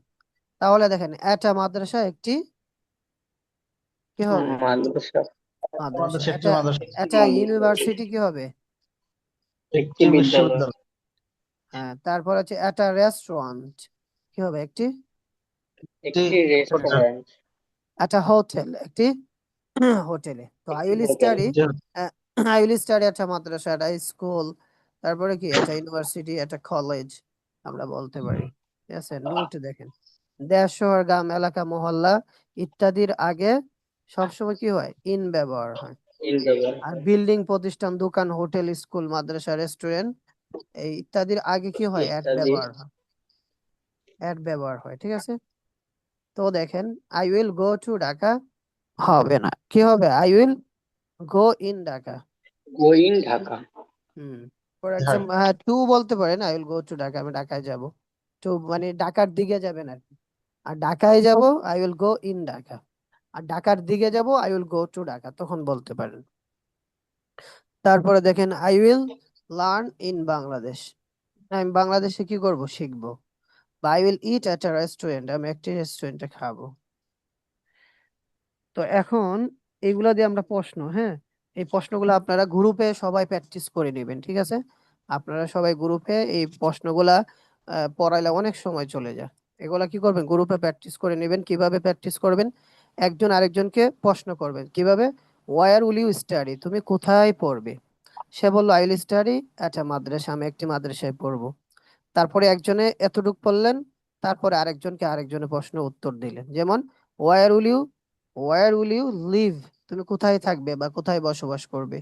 তাহলে দেখেন একটা মাদ্রাসা একটি কি হবে, মাদ্রাসা মাদ্রাসা। বাংলাদেশ একটি এটা মাদ্রাসা, এটা ইউনিভার্সিটি কি হবে, একটি একটি বিদ্যালয় বিশ্ববিদ্যালয়, হ্যাঁ। তারপর হচ্ছে একটা রেস্টুরেন্ট কি হবে, একটি একটি একটি হোটেল, রেস্টুরেন্ট একটা হোটেল, একটি হোটেলে। তো I will hotel study, I will study একটা মাদ্রাসা, একটা স্কুল, তারপরে কি একটা ইউনিভার্সিটি, একটা কলেজ আমরা বলতে পারি, ঠিক আছে? নোট দেখেন, দেশ, শহর, গ্রাম, এলাকা, মহল্লা ইত্যাদির আগে সবসময় কি হয়, ইন ব্যবহার হয়। in ব্যবহার আর হয় বিল্ডিং, প্রতিষ্ঠান, দোকান, হোটেল, স্কুল, মাদ্রাসা, রেস্টুরেন্ট এই ইত্যাদির আগে কি হয়, অ্যাট ইত্যাদি ব্যবহার হয়, অ্যাট ব্যবহার হয়, ঠিক আছে? তো দেখেন I will go to Dhaka হবে না, কি হবে, I will go in Dhaka. Going Dhaka hmm, for হ্যাঁ, এক্সাম্পল হ্যাঁ, টু বলতে পারেন, I will go to Dhaka, আমি ঢাকায় যাব। টু মানে ঢাকার দিকে যাবেন আর কি। আর ঢাকায় যাব, I will go in Dhaka. আর ঢাকার দিকে যাব, I will go to Dhaka, তখন বলতে পারেন। তারপরে দেখেন I will learn in Bangladesh, আমি বাংলাদেশে কি করব, শিখবো। বা I will eat at a restaurant, আমি একটি রেস্টুরেন্টে খাবো। তো এখন এইগুলা দিয়ে আমরা প্রশ্ন, হ্যাঁ, এই প্রশ্নগুলো আপনারা গ্রুপে সবাই প্র্যাকটিস করে নেবেন, ঠিক আছে? আপনারা সবাই গ্রুপে এই প্রশ্নগুলা পড়াইলে অনেক সময় চলে যায়। এগুলা কি করবেন, গ্রুপে প্র্যাকটিস করে নেবেন। কিভাবে প্র্যাকটিস করবেন? একজন আরেকজনকে প্রশ্ন করবেন। কিভাবে? ওয়ার উইল ইউ স্টাডি, তুমি কোথায় পড়বে? সে বললো I will study at a madrasa, আমি একটি মাদ্রাসায় পড়বো। তারপরে একজনে এতটুক বললেন, তারপরে আরেকজনে প্রশ্ন উত্তর দিলেন। যেমন where will you where will you live, তুমি কোথায় থাকবে বা কোথায় বসবাস করবে,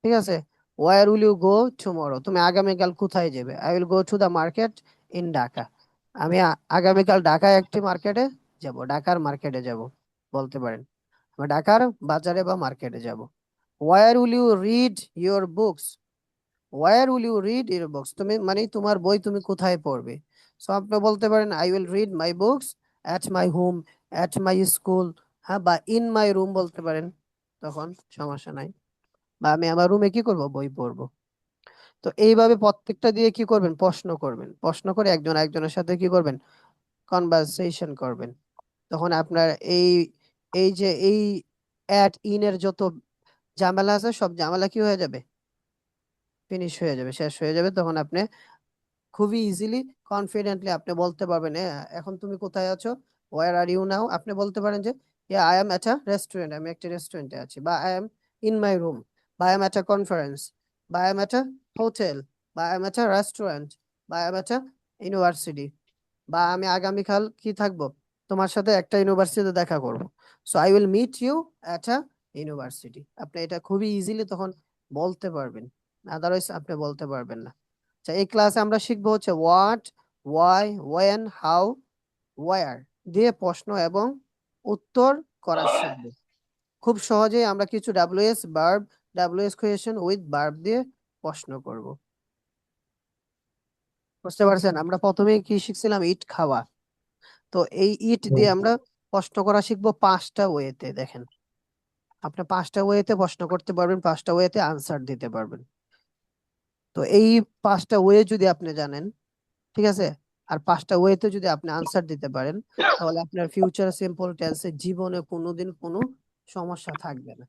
ঠিক আছে? Where will you go tomorrow, তুমি আগামীকাল কোথায় যাবে? I will go to the market in Dhaka, আমি আগামীকাল ঢাকায় একটি মার্কেটে যাব, ঢাকার মার্কেটে যাব বলতে পারেন। আমি ঢাকার বাজারে বা মার্কেটে যাব। Where will you read your books, where will you read your books, তুমি মানে তোমার বই তুমি কোথায় পড়বে? সো আপনি বলতে পারেন I will read my books at my home, at my school, হ্যাঁ, বা ইন মাই রুম বলতে পারেন, তখন সমস্যা নাই। বা আমি আমার রুমে কি করব, বই পড়বো। তো এইভাবে প্রত্যেকটা দিয়ে কি করবেন, প্রশ্ন করবেন। প্রশ্ন করে একজন আরেকজনের সাথে কি করবেন, কনভারসেশন করবেন। তখন আপনার এই এই যে এই অ্যাট ইন এর যত ঝামেলা আছে, সব ঝামেলা কি হয়ে যাবে, ফিনিশ হয়ে যাবে, শেষ হয়ে যাবে। তখন আপনি খুবই ইজিলি কনফিডেন্টলি আপনি বলতে পারবেন, এখন তুমি কোথায় আছো, ওয়ার আর ইউ নাও, আপনি বলতে পারেন যে I am at a restaurant, আমি একটা রেস্টুরেন্টে আছি, বা I am in my room, বা I am at a conference, বা I am at a hotel, বা I am at a restaurant, বা I am at a university, বা আমি আগামীকাল কি থাকবো, তোমার সাথে একটা ইউনিভার্সিটিতে দেখা করব। So I will meet you at a university. আপনি এটা খুবই ইজিলি তখন বলতে পারবেন, আদারওয়াইজ আপনি বলতে পারবেন না। আচ্ছা, এই ক্লাসে আমরা শিখবো হচ্ছে what, why, when, how, where দিয়ে প্রশ্ন এবং উত্তর করা শিখবো। খুব সহজেই আমরা কিছু WS verb, WS question with verb দিয়ে প্রশ্ন করব। বুঝতে পারছেন? আমরা প্রথমে কি শিখছিলাম, ইট, খাওয়া। তো এই ইট দিয়ে আমরা প্রশ্ন করা শিখবো 5টা ওয়েতে। দেখেন, আপনি 5টা ওয়েতে প্রশ্ন করতে পারবেন, 5টা ওয়েতে আনসার দিতে পারবেন। তো এই 5টা ওয়ে যদি আপনি জানেন, ঠিক আছে, আর 5টা ওয়েতে যদি আপনি আনসার দিতে পারেন, তাহলে আপনার ফিউচার সিম্পল টেন্সে জীবনে কোনোদিন কোনো সমস্যা থাকবে না,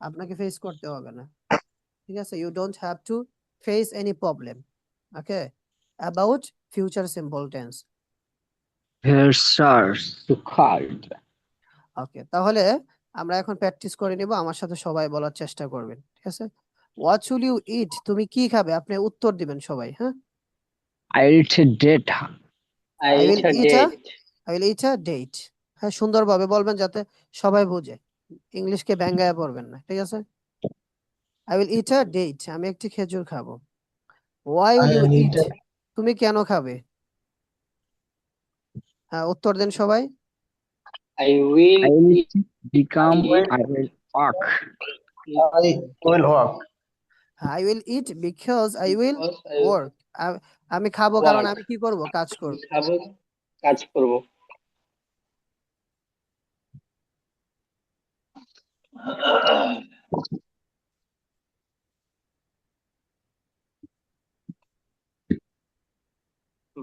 আপনাকে ফেস করতে হবে না, ঠিক আছে? You don't have to face any problem, okay, about future simple tense. Yes, sir. So hard. Okay, তাহলে আমরা এখন প্র্যাকটিস করে নিব, আমার সাথে সবাই বলার চেষ্টা করবেন, ঠিক আছে? হোয়াট উইল ইউ ইট, তুমি কি খাবে, আপনি উত্তর দিবেন সবাই, হ্যাঁ? I'll eat a date. I I will eat a eat a date. I will eat a date, হ্যাঁ, সুন্দরভাবে বলবেন যাতে সবাই বুঝে, ইংলিশকে ব্যঙ্গায় পড়বেন না, ঠিক আছে? I will eat a date, আমি একটি খেজুর খাবো। Why I will you will eat eat, তুমি কেন খাবে? হ্যাঁ, উত্তর দেন সবাই। I will I will eat become. it I will walk. I will walk. I will it because I will because I work, আমি খাবো কারণ work. আমি কি করব, কাজ আমি করব। খাবো, কাজ করব।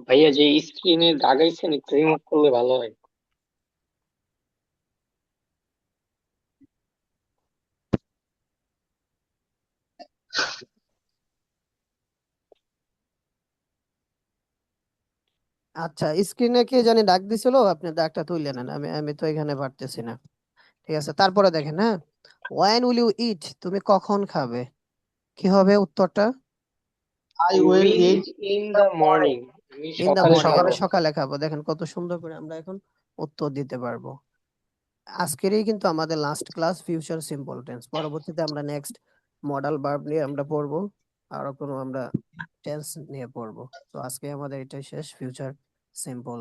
ভাইয়া যে স্ক্রিনে দাগাইছেন একটু রিমুভ করলে ভালো হয়। আচ্ছা, স্ক্রিনে কে জানি ডাক দিছিল, আপনি ডাকটা তুলে নেন, আমি আমি তো এখানে পারতেছি না, ঠিক আছে? তারপরে দেখেন, হ্যাঁ, ওয়েন উইল ইউ ইট, তুমি কখন খাবে, কি হবে উত্তরটা? I I will will eat eat in in the the morning. morning. আমি ইন দা সকালে মর্নিং, খাবো। আমি সকালে খাবো। দেখেন কত সুন্দর করে আমরা এখন উত্তর দিতে পারবো। আজকেরই কিন্তু আমাদের last class future simple tense. পরবর্তীতে আমরা নেক্সট মডাল ভার্ব নিয়ে আমরা পড়বো, আরো কোনো আমরা টেন্স নিয়ে পড়বো। তো আজকে আমাদের এটাই শেষ, ফিউচার সিম্পল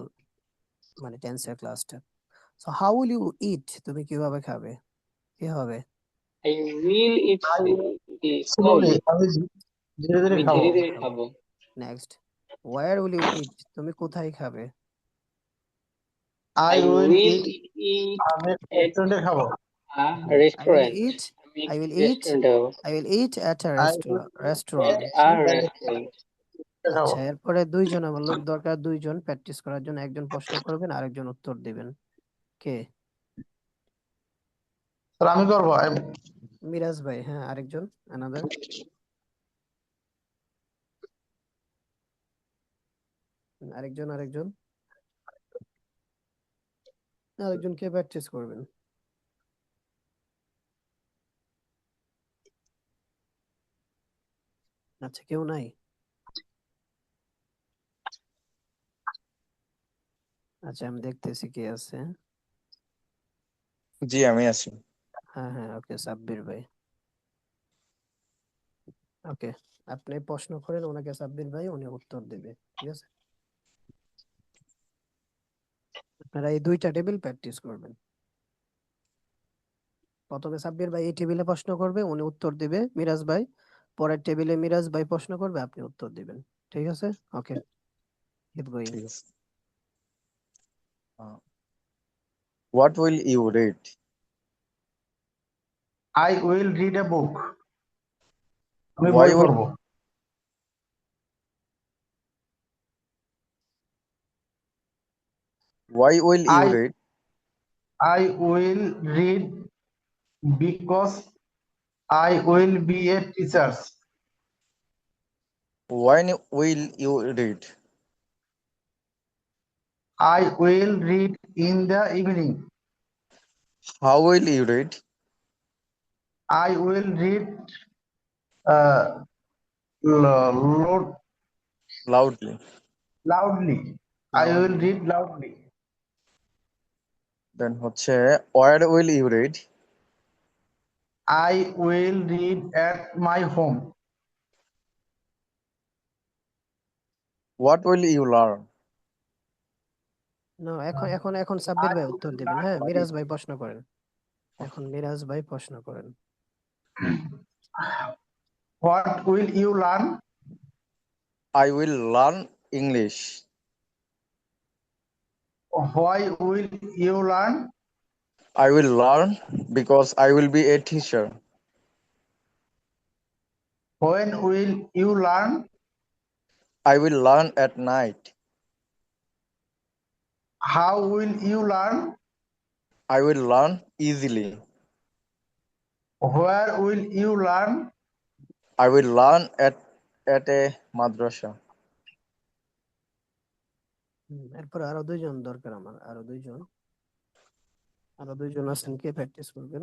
মানে টেন্সের ক্লাসটা। সো হাউ উইল ইউ ইট, তুমি কিভাবে খাবে, কি হবে? I will eat I will slowly. slowly. আমি ধীরে ধীরে আমি খাবো। ধীরে ধীরে খাবো। নেক্সট, ওয়্যার উইল ইউ ইট, তুমি কোথায় খাবে? I I will will eat. eat আমি at রেস্টুরেন্টে খাবো। a I will restaurant. ইট আমি আই একটি উইল ইট রেস্টুরেন্টে খাবো। I will eat at a I will At restaurant, a হ্যাঁ? restaurant. খাবো। আচ্ছা, এরপরে দুইজন আমার লোক দরকার, দুইজন প্র্যাকটিস করার জন্য, একজন প্রশ্ন করবেন আরেকজন উত্তর দিবেন। কে? স্যার আমি করবো মিরাজ ভাই, হ্যাঁ আরেকজন, অ্যানাদার, আরেকজন আরেকজন আরেকজন কে প্র্যাকটিস করবেন? আচ্ছা, কেউ নাই? আচ্ছা, আমি দেখতেছি কে আছে। জি আমি আছি। হ্যাঁ হ্যাঁ, ওকে, সাব্বির ভাই। ওকে, আপনি প্রশ্ন করেন ওনাকে, সাব্বির ভাই, উনি উত্তর দেবে, ঠিক আছে? আপনারা এই দুইটা টেবিল প্র্যাকটিস করবেন। প্রথমে সাব্বির ভাই এই টেবিলে প্রশ্ন করবে, উনি উত্তর দিবে, মিরাজ ভাই। পরের টেবিলে মিরাজ ভাই প্রশ্ন করবে, আপনি উত্তর দিবেন, ঠিক আছে? Okay, keep going. ঠিক আছে। What will you read? I will read a book. আমি Why বই will পড়বো। you I read? I will read because I will be a teacher. When will you read? I will read in the evening. How will you read? I will read Loudly. Loudly. I will loudly. Read loudly. Then হচ্ছে where will you read? I will read at my home. What will you learn? না, এখন এখন এখন সাব্বির ভাই উত্তর দিবেন। হ্যাঁ, মিরাজ ভাই প্রশ্ন করেন। এখন মিরাজ ভাই প্রশ্ন করেন। What will you learn? I will learn English. Why will you learn? I will learn because I will be a teacher. When will you learn? I will learn at night. How will you learn? I will learn easily. Where will you learn? I will learn at a madrasa. এরপর আরো দুইজন দরকার আমার, আরো দুইজন আছেন, কে practice করবেন?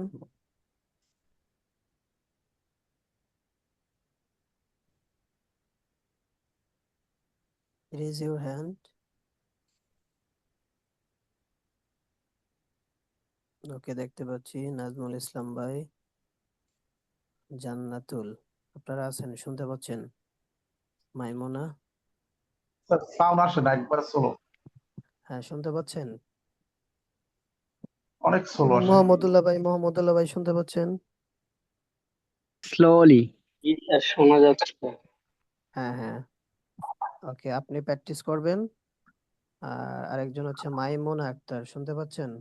Raise your hand. ওকে, দেখতে পাচ্ছি নাজমুল ইসলাম ভাই, জান্নাতুল, আপনারা আছেন, শুনতে পাচ্ছেন? মাইমুনা, সাউন্ড আসে না, একবার স্লো, হ্যাঁ শুনতে পাচ্ছেন? অনেক স্লো আসে। মোহাম্মদুল্লাহ ভাই শুনতে পাচ্ছেন? Slowly. জি স্যার, শোনা যাচ্ছে। হ্যাঁ হ্যাঁ, ওকে, আপনি প্র্যাকটিস করবেন। আর আরেকজন হচ্ছে মাইমুনা আক্তার, শুনতে পাচ্ছেন?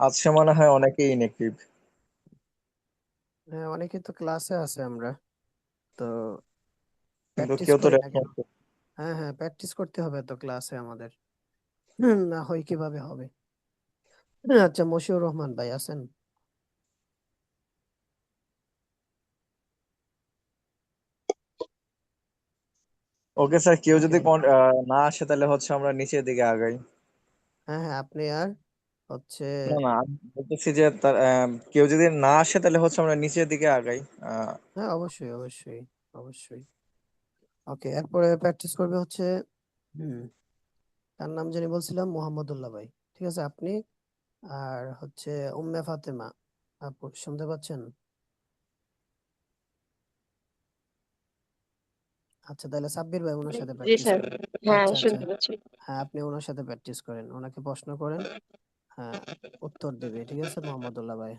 আজকে মনে হয় অনেকেই ইনএক্টিভ। হ্যাঁ, অনেকে তো ক্লাসে আছে, আমরা তো কিন্তু প্র্যাকটিস কেউ তো করি না কেন? রেসপন্স। হ্যাঁ হ্যাঁ, প্র্যাকটিস করতে হবে তো ক্লাসে আমাদের, না হয় কিভাবে হবে? আচ্ছা, মশিউর রহমান ভাই আছেন? ওকে স্যার, কেউ যদি ওকে, না আসে তাহলে হচ্ছে আমরা নিচের দিকে আগাই। হ্যাঁ হ্যাঁ, আপনি আর হচ্ছে, না না, আমি বলতেছি যে কেউ যদি না আসে তাহলে হচ্ছে আমরা নিচের দিকে আগাই। হ্যাঁ অবশ্যই অবশ্যই অবশ্যই। ওকে, এরপরে প্র্যাকটিস করবে হচ্ছে, হুম, তার নাম জানি বলছিলাম, মোহাম্মদুল্লাহ ভাই, ঠিক আছে? আপনি আর হচ্ছে উম্মে ফাতেমা আপু, শুনতে পাচ্ছেন? আচ্ছা, তাহলে সাব্বির ভাই ওনার সাথে জি প্র্যাকটিস স্যার, করেন। হ্যাঁ আচ্ছা আচ্ছা, শুনতে পাচ্ছি। হ্যাঁ আপনি ওনার সাথে প্র্যাকটিস করেন, ওনাকে প্রশ্ন করেন, হ্যাঁ উত্তর দেবে, ঠিক আছে মোহাম্মদুল্লাহ ভাই?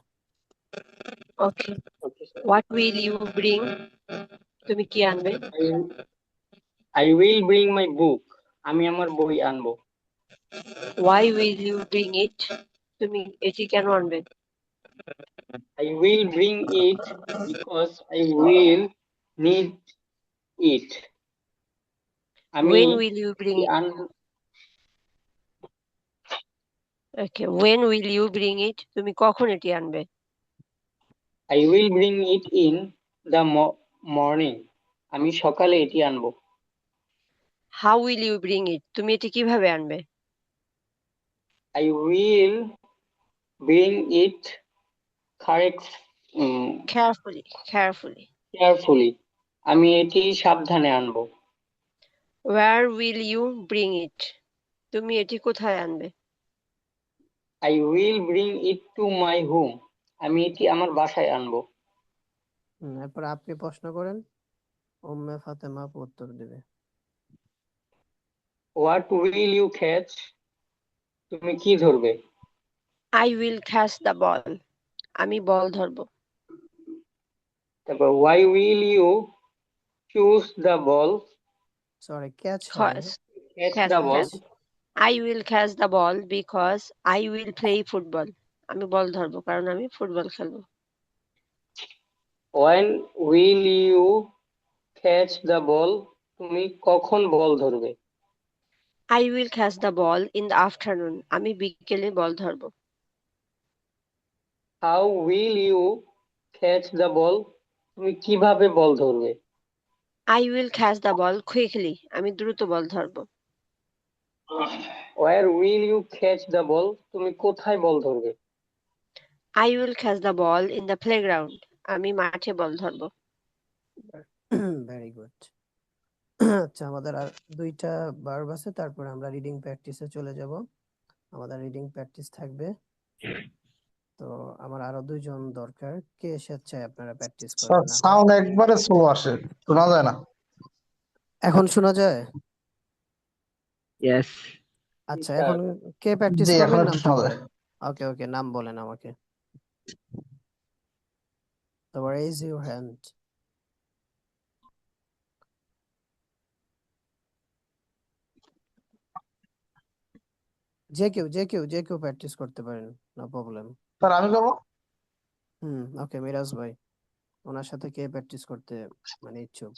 Okay, what will you bring? তুমি কি আনবে? I will bring my book. আমি আমার বই আনবো। Why will you bring it? তুমি এটি কেন আনবে? I will bring it because I will need it. আমি When will you bring এটি it? Okay. When will you bring it? তুমি কখন এটি আনবে? I will bring it in the morning. আমি সকালে এটি আনবো। How will you bring it? তুমি এটি কিভাবে আনবে? I will bring it correct Carefully. carefully. আমি এটি সাবধানে আনবো। Where will you bring it? তুমি এটি কোথায় আনবে? I will bring it to my home. আমি এটি আমার বাসায় আনবো। এরপর আপনি প্রশ্ন করেন, উম্মে ফাতেমা আপু উত্তর দেবে। What will you catch? তুমি কি ধরবে? I will catch the ball. আমি বল ধরবো। তারপর why will you choose the ball? Sorry, catch হবে। Catch the ball. I will catch the ball because I will play football. আমি বল ধরবো কারণ আমি ফুটবল খেলবো। When will you catch the ball? তুমি কখন বল ধরবে? I will catch the ball in the afternoon. আমি বিকেলে বল ধরবো। How will you catch the ball? তুমি কিভাবে বল ধরবে? I will catch the ball quickly. আমি দ্রুত বল ধরবো। Where will you catch the ball? তুমি কোথায় বল ধরবে? I will catch the ball in the playground. আমি মাঠে বল ধরবো। Very good. আচ্ছা, আমাদের আর দুইটা ভার্ব আছে, তারপর আমরা রিডিং প্র্যাকটিসে চলে যাব। আমাদের রিডিং প্র্যাকটিস থাকবে। তো আমার আরো দুইজন দরকার, কে স্বেচ্ছায় আপনারা প্র্যাকটিস করবেন? সাউন্ড একবারে স্লো আসে, শোনা যায় না। এখন শোনা যায়? Yes. আচ্ছা, এখন কে প্র্যাকটিস জি, এখন করবেন? একটু নামটা শোনা যায়। বলেন। ওকে ওকে, নাম বলেন আমাকে। তো raise your hand. যে কেউ প্র্যাকটিস করতে পারেন, নো প্রবলেম। স্যার আমি করবো? ওকে, মিরাজ ভাই, ওনার সাথে কে প্র্যাকটিস করতে মানে ইচ্ছুক?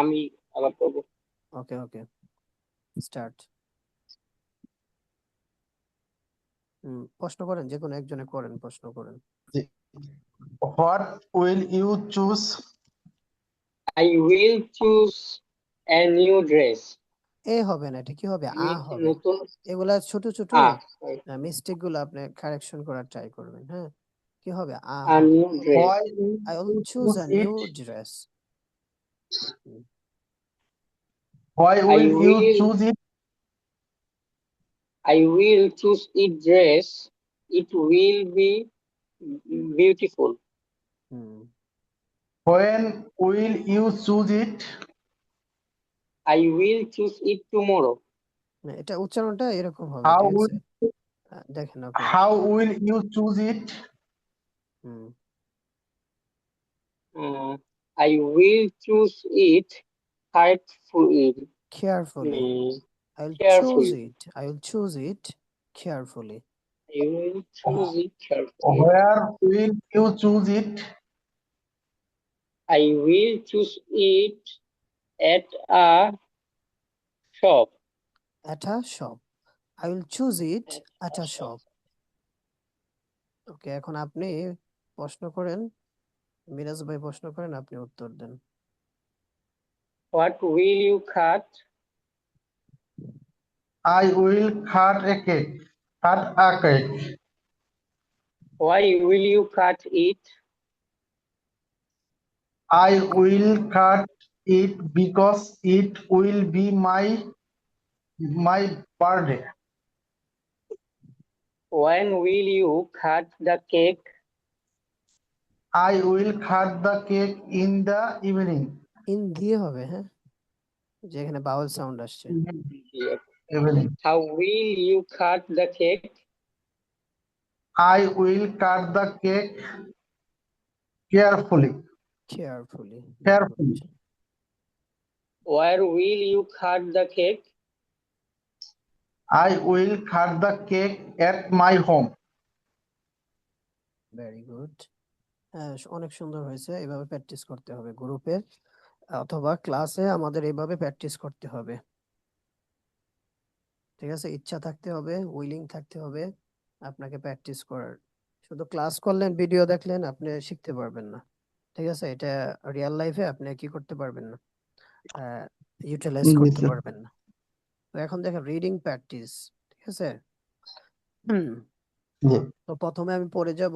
আমি আবার করব। Okay okay, start. প্রশ্ন করেন, যে কোনো একজনে করেন, প্রশ্ন করেন। What will you choose? I will choose a new dress. এ হবে না, এটা কি হবে? আমি আ একটি হবে। নতুন এগুলা ছোট ছোট sorry, মিস্টেক গুলো আপনি কারেকশন করার ট্রাই করবেন। হ্যাঁ, কি হবে? আ a হবে। new dress. Why I will will you choose choose a new it? dress. Why will you will- choose it? I will choose a dress. It will be beautiful. Hmm, When will you choose it? I will choose it tomorrow. না, এটা উচ্চারণটা এরকম হবে, How ঠিক will আছে? দেখেন, ওকে। how will you choose it? Hmm, I will choose it carefully. carefully. I will Carefully. choose it. I will choose it carefully. I will choose it carefully. Where will you choose it? I will choose it at a shop. At a shop. I will choose it at a shop. ওকে, এখন আপনি প্রশ্ন করেন, মিরাজ ভাই প্রশ্ন করেন, আপনি উত্তর দেন। What will you cut? I will cut a cake. Cut a cake. Why will you cut it? I will cut it because it will be my birthday. When will you cut the cake? I will cut the cake in the evening. In দিয়ে হবে, হ্যাঁ, যেখানে বাউল sound আসছে। Evening. How will you cut the cake? I will cut the cake carefully. Carefully. Carefully. Where will you cut the cake? I will cut the cake at my home. Very good. হ্যাঁ, অনেক সুন্দর হয়েছে। এভাবে practice করতে হবে গ্রুপে। অথবা ক্লাসে আমাদের এইভাবে প্র্যাকটিস করতে হবে। ঠিক আছে, ইচ্ছা থাকতে হবে, উইলিং থাকতে হবে আপনাকে প্র্যাকটিস করার। শুধু ক্লাস করলেন, ভিডিও দেখলেন, আপনি শিখতে পারবেন না। ঠিক আছে, এটা রিয়েল লাইফে আপনি কি করতে পারবেন না, ইউটিলাইজ জি করতে স্যার। পারবেন না। তো এখন দেখেন রিডিং প্র্যাকটিস। ঠিক আছে, হুম, জি তো প্রথমে আমি পড়ে যাব,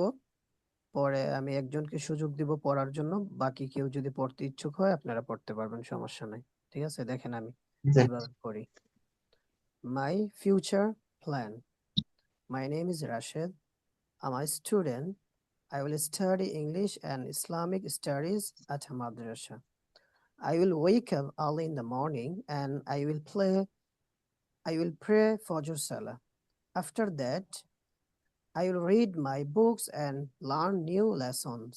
পরে আমি একজনকে সুযোগ দিব পড়ার জন্য, বাকি কেউ যদি পড়তে ইচ্ছুক হয় আপনারা পড়তে পারবেন, সমস্যা নাই। ঠিক আছে, দেখেন আমি জি কিভাবে করি। My future plan. My name is Rashed. I'm a student. I will study English and Islamic studies at a madrasa. I will wake up early in the morning and I will pray Fajr Salah. After that, I will read my books and learn new lessons.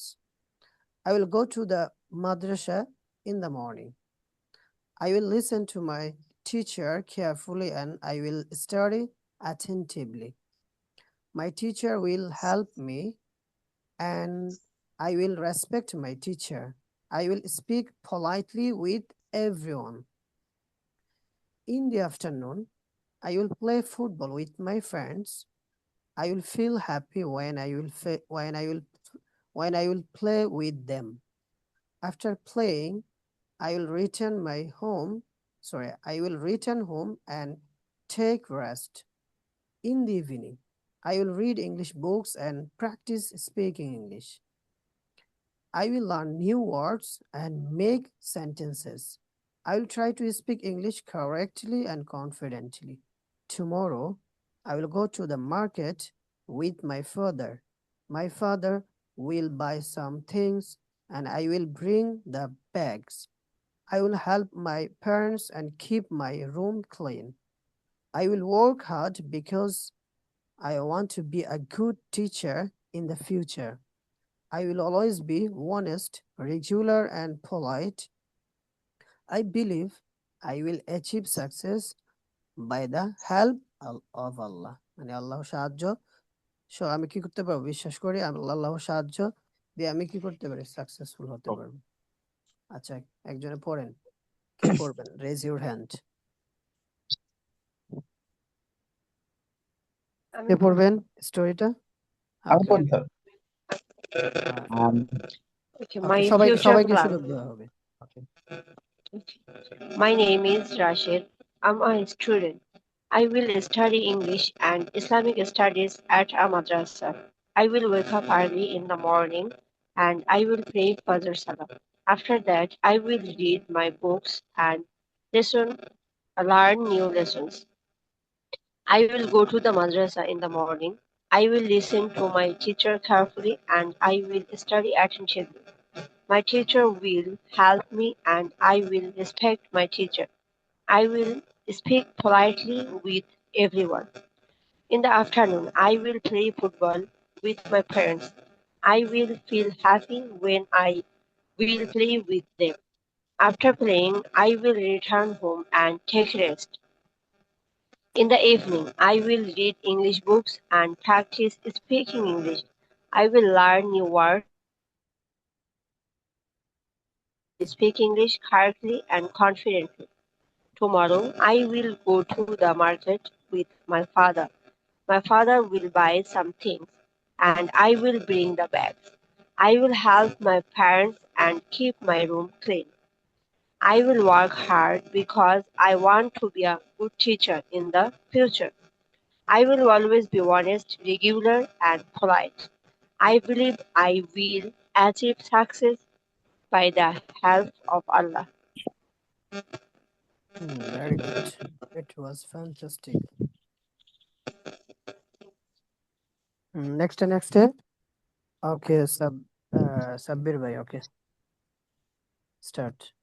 I will go to the madrasa in the morning. I will listen to my teacher carefully and I will study attentively. My teacher will help me and I will respect my teacher. I will speak politely with everyone. In the afternoon, I will play football with my friends. I will feel happy when I will play with them. After playing, I will return my home. Sorry, I will return home and take rest. In the evening, I will read English books and practice speaking English. I will learn new words and make sentences. I will try to speak English correctly and confidently. Tomorrow, I will go to the market with my father. My father will buy some things and I will bring the bags. I will help my parents and keep my room clean. I will work hard because I want to be a good teacher in the future. I will always be honest, regular, and polite. I believe I will achieve success by the help of Allah. মানে আল্লাহর সাহায্য, আমি কি করতে পারবো, বিশ্বাস করি আল্লাহর সাহায্য দিয়ে আমি কি করতে পারি, সাকসেসফুল হতে পারবো। আচ্ছা, একজনে পড়েন, কে পড়বেন, রেজ ইউর হ্যান্ড। আমি কে পড়বো। পড়বেন স্টোরিটা? আমি ওকে, পড়ি স্যার। Okay, ওকে, my সবাইকে future সবাইকে plan. সুযোগ দেওয়া হবে। ওকে, My name is Rashid. I'm a student. I will study English and Islamic studies at a madrasa. I will wake up early in the morning and I will pray Fajr Salah. After that, I will read my books and listen, learn new lessons. I will go to the madrasa in the morning. I will listen to my teacher carefully and I will study attentively. My teacher will help me and I will respect my teacher. I will speak politely with everyone. In the afternoon, I will play football with my parents. I will feel happy when I will play with them. After playing, I will return home and take rest. In the evening, I will read English books and practice speaking English. I will learn new words and speak English correctly and confidently. Tomorrow, I will go to the market with my father. My father will buy some things and I will bring the bags. I will help my parents and keep my room clean. I will work hard because I want to be a good teacher in the future. I will always be honest, regular, and polite. I believe I will achieve success by the help of Allah. very good. It was fantastic. Next. Okay, Sabbir bhai, okay, start.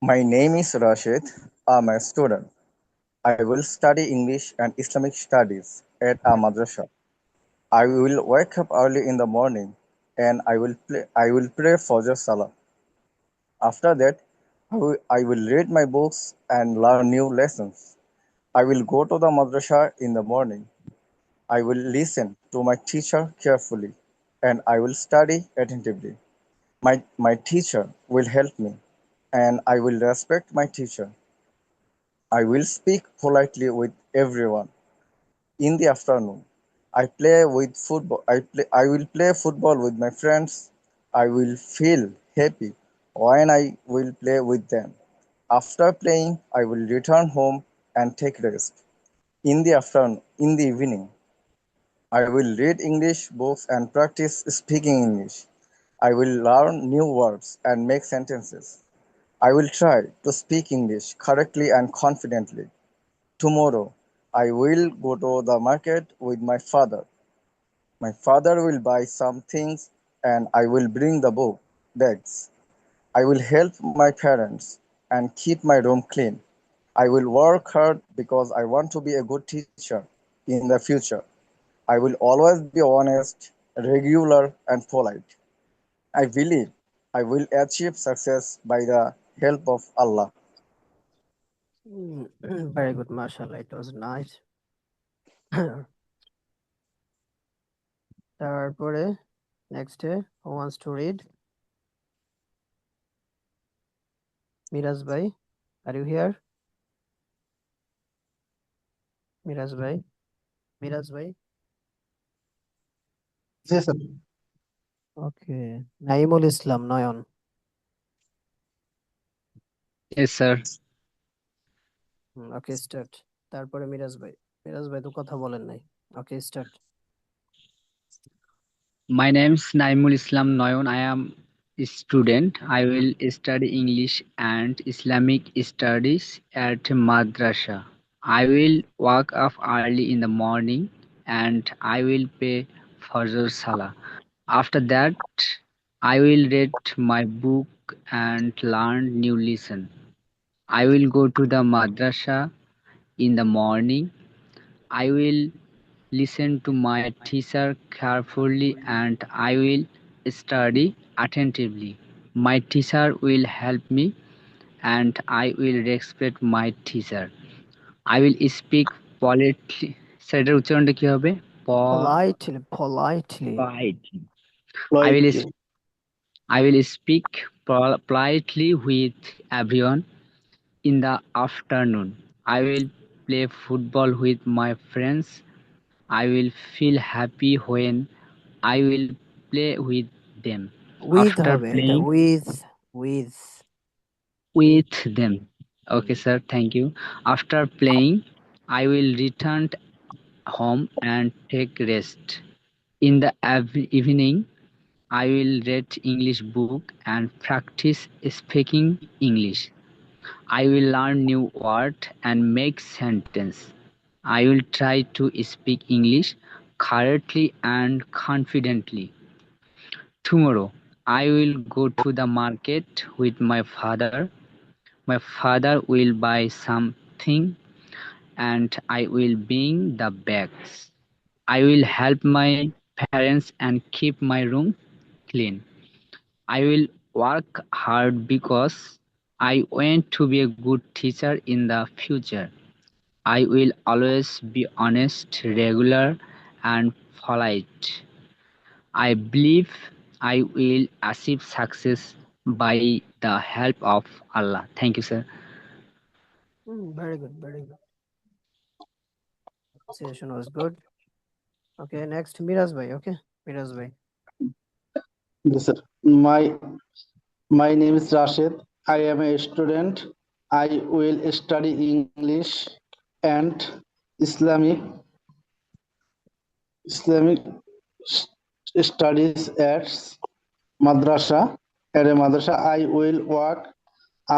My name is Rashid. I'm a student. I will study English and Islamic studies at a madrasa. I will wake up early in the morning and I will pray Fajr Salah. After that, I will read my books and learn new lessons. I will go to the madrasa in the morning. I will listen to my teacher carefully and I will study attentively. My teacher will help me, and I will respect my teacher. I will speak politely with everyone. In the afternoon, I will play football with my friends. I will feel happy when I will play with them. After playing, I will return home and take rest. In the evening, I will read English books and practice speaking English. I will learn new words and make sentences. I will try to speak English correctly and confidently. Tomorrow, I will go to the market with my father. My father will buy some things and I will bring the bags. I will help my parents and keep my room clean. I will work hard because I want to be a good teacher in the future. I will always be honest, regular, and polite. I believe I will achieve success by the help of Allah. Very good, mashallah. It was nice. তারপরে next who wants to read? Miraz bhai, are you here? Miraz bhai, Miraz bhai. G sir. Okay, Naimul Islam Nayan. Yes, sir. Okay, start. তারপরে মিরাজ ভাই তো কথা বলেন নাই। Okay, start. My name is Naimul Islam Noyon. I am a student. I will study English and Islamic studies at madrasa. I will wake up early in the morning and I will pay Fajr Salah. After that, I will read my book and learn new lesson. I will go to the madrasa in the morning. I will listen to my teacher carefully and I will study attentively. My teacher will help me and I will respect my teacher. I will speak politely. সেটার উচ্চারণটা কি হবে? Politely. Politely. I will I will speak politely with everyone. In the afternoon, I will play football with my friends. I will feel happy when I will play with them. With After হবে এটা playing with. with them. Okay, sir, thank you. After playing, I will return home and take rest. In the evening, I will read English book and practice speaking English. I will learn new word and make sentence. I will try to speak English correctly and confidently. Tomorrow, I will go to the market with my father. My father will buy something and I will bring the bags. I will help my parents and keep my room clean. I will work hard because I want to be a good teacher in the future. I will always be honest, regular, and polite. I believe I will achieve success by the help of Allah. Thank you, sir. Very good. Session was good. Okay, next Miraz bhai. Okay, Miraz bhai. Yes, sir. My name is Rashid. I am a student. I will study English and Islamic studies at madrasa. At a madrasa, I will wake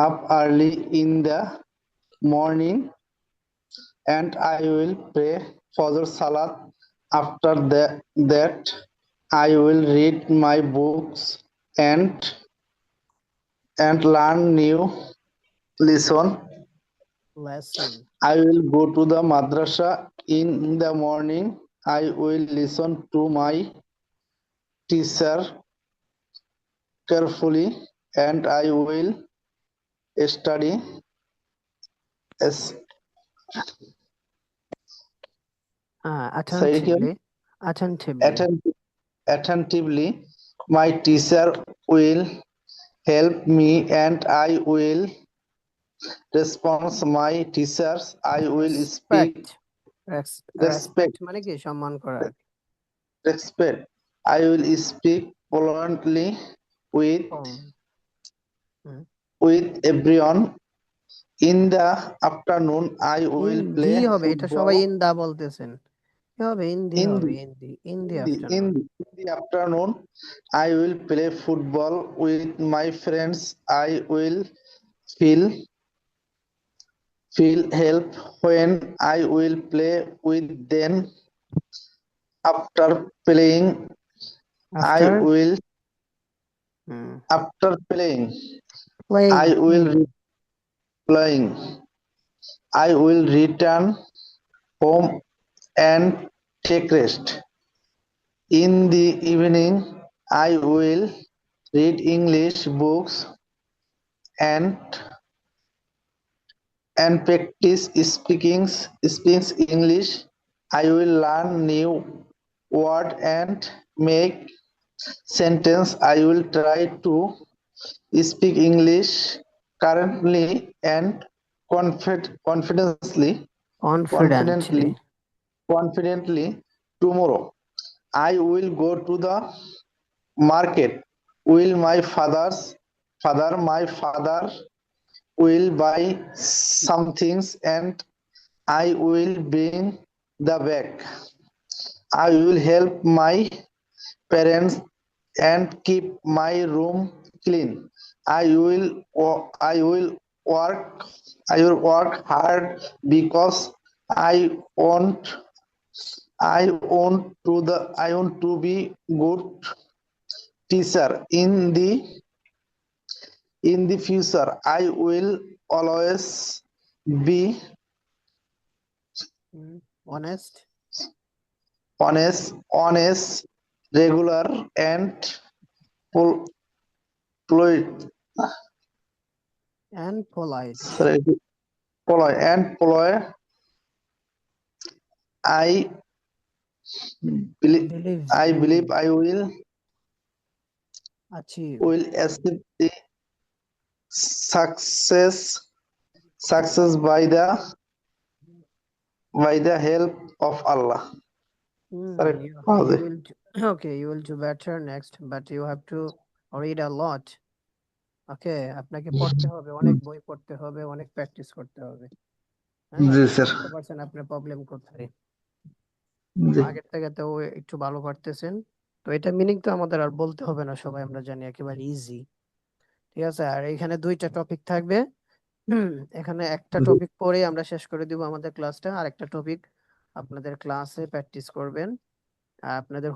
up early in the morning and I will pray Fajr Salat. After that, I will read my books and learn new lesson. I will go to the madrasa in the morning. I will listen to my teacher carefully and I will study as Attentively. attentively. My teacher will help me and I will respond my teachers. I will speak respect respect respect মানে কি সম্মান করা আর কি। respect. I will speak politely with hmm. everyone. In the afternoon, I will ইন্দি play হবে, এটা সবাই football. ইন্দা বলতেছেন, কি হবে? ইন্দি In হবে, the ইন্দি ইন্দি in afternoon. the afternoon, I will play football with my friends. I will feel help when I will play with them. After playing, I after will hmm after playing, playing I will playing. I will return home and take rest. In the evening, I will read English books and practice speaks English. I will learn new word and make sentence. I will try to speak English currently and confidently confidently. confidently tomorrow. I will go to the market. Will my father will buy some things and I will bring the bag. I will help my parents and keep my room clean. I will work hard because I want I want to be good teacher in the future. I will always be honest honest, regular, and pol- polite. And polite. Sorry, polite. I believe I believe I achieve will achieve the success by the help of Allah. Sorry, you pause. will do, okay, you will do better next, but you have to read a lot. ওকে, আপনাকে পড়তে হবে, অনেক বই পড়তে হবে, অনেক practice করতে হবে। হ্যাঁ, জি স্যার, বুঝতে পারছেন আপনার প্রবলেম কোথায়? জি আগের থেকে তো একটু ভালো পারতেছেন, তো এটা মিনিং তো আমাদের আর বলতে হবে না, সবাই আমরা জানি, একেবারে ইজি। ঠিক আছে, আর এখানে দুইটা টপিক থাকবে। এখানে একটা টপিক পরে আমরা শেষ করে দিব আমাদের ক্লাসটা, আর একটা টপিক আপনাদের ক্লাসে প্র্যাকটিস করবেন। আর আপনাদের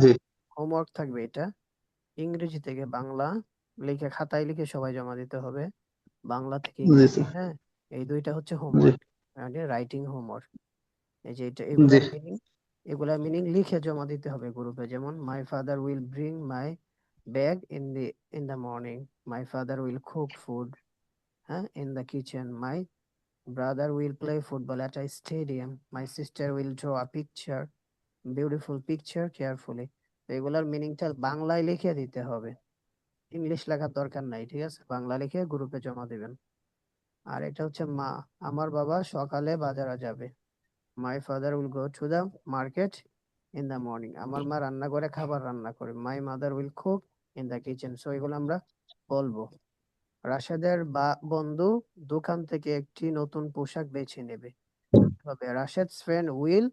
জি হোমওয়ার্ক থাকবে এটা, ইংরেজি থেকে বাংলা লিখে খাতায় লিখে সবাই জমা দিতে হবে, বাংলা থেকে জি ইংরেজি। স্যার, হ্যাঁ, এই দুইটা হচ্ছে জি হোমওয়ার্ক, মানে রাইটিং হোমওয়ার্ক। এই যে এটা, জি এগুলার মিনিং লিখে জমা দিতে হবে গ্রুপে। যেমন my father will bring my bag in the morning, my father will cook food, হ্যাঁ, in the kitchen, my brother will play football at a stadium, my sister will draw a picture, beautiful picture carefully. তো এগুলার মিনিংটা বাংলায় লিখে দিতে হবে, English লেখার দরকার নাই। ঠিক আছে, বাংলা লিখে গ্রুপে জমা দিবেন। আর এটা হচ্ছে আমার বাবা সকালে বাজারে যাবে, মাই father will go to the market in the morning, আমার মা রান্না করে খাবার রান্না করে, my mother will cook in the kitchen. So এগুলো আমরা বলবো। রাশেদের বন্ধু দোকান থেকে একটি নতুন পোশাক বেছে নেবে, তবে রাশেদ's friend will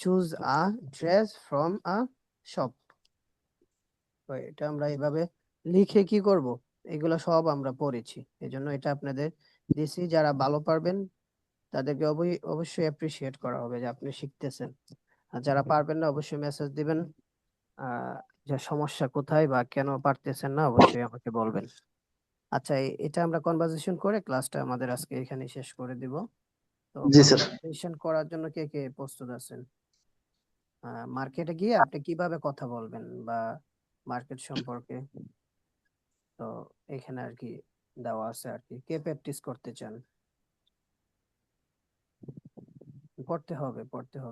choose a dress from a shop। তো এটা আমরা এভাবে লিখে কি করব, এগুলো সব আমরা পড়েছি, এজন্য এটা আপনাদের দিছি। যারা ভালো পারবেন তাদেরকে অবশ্যই অ্যাপ্রিসিয়েট করা হবে যে আপনি শিখতেছেন। আর যারা পারবেন না অবশ্যই মেসেজ দিবেন, যে সমস্যা কোথায় বা কেন পারতেছেন না অবশ্যই আমাকে বলবেন। আচ্ছা, এটা আমরা কনভারসেশন করে ক্লাসটা আমাদের আজকে এখানে শেষ করে দিব। তো জি স্যার, কনভারসেশন করার জন্য কে কে প্রস্তুত আছেন? মার্কেটে গিয়ে আপনি কিভাবে কথা বলবেন বা মার্কেট সম্পর্কে, তো এখানে আর কি দেওয়া আছে আর কি, কে প্র্যাকটিস করতে চান? পড়তে হবে,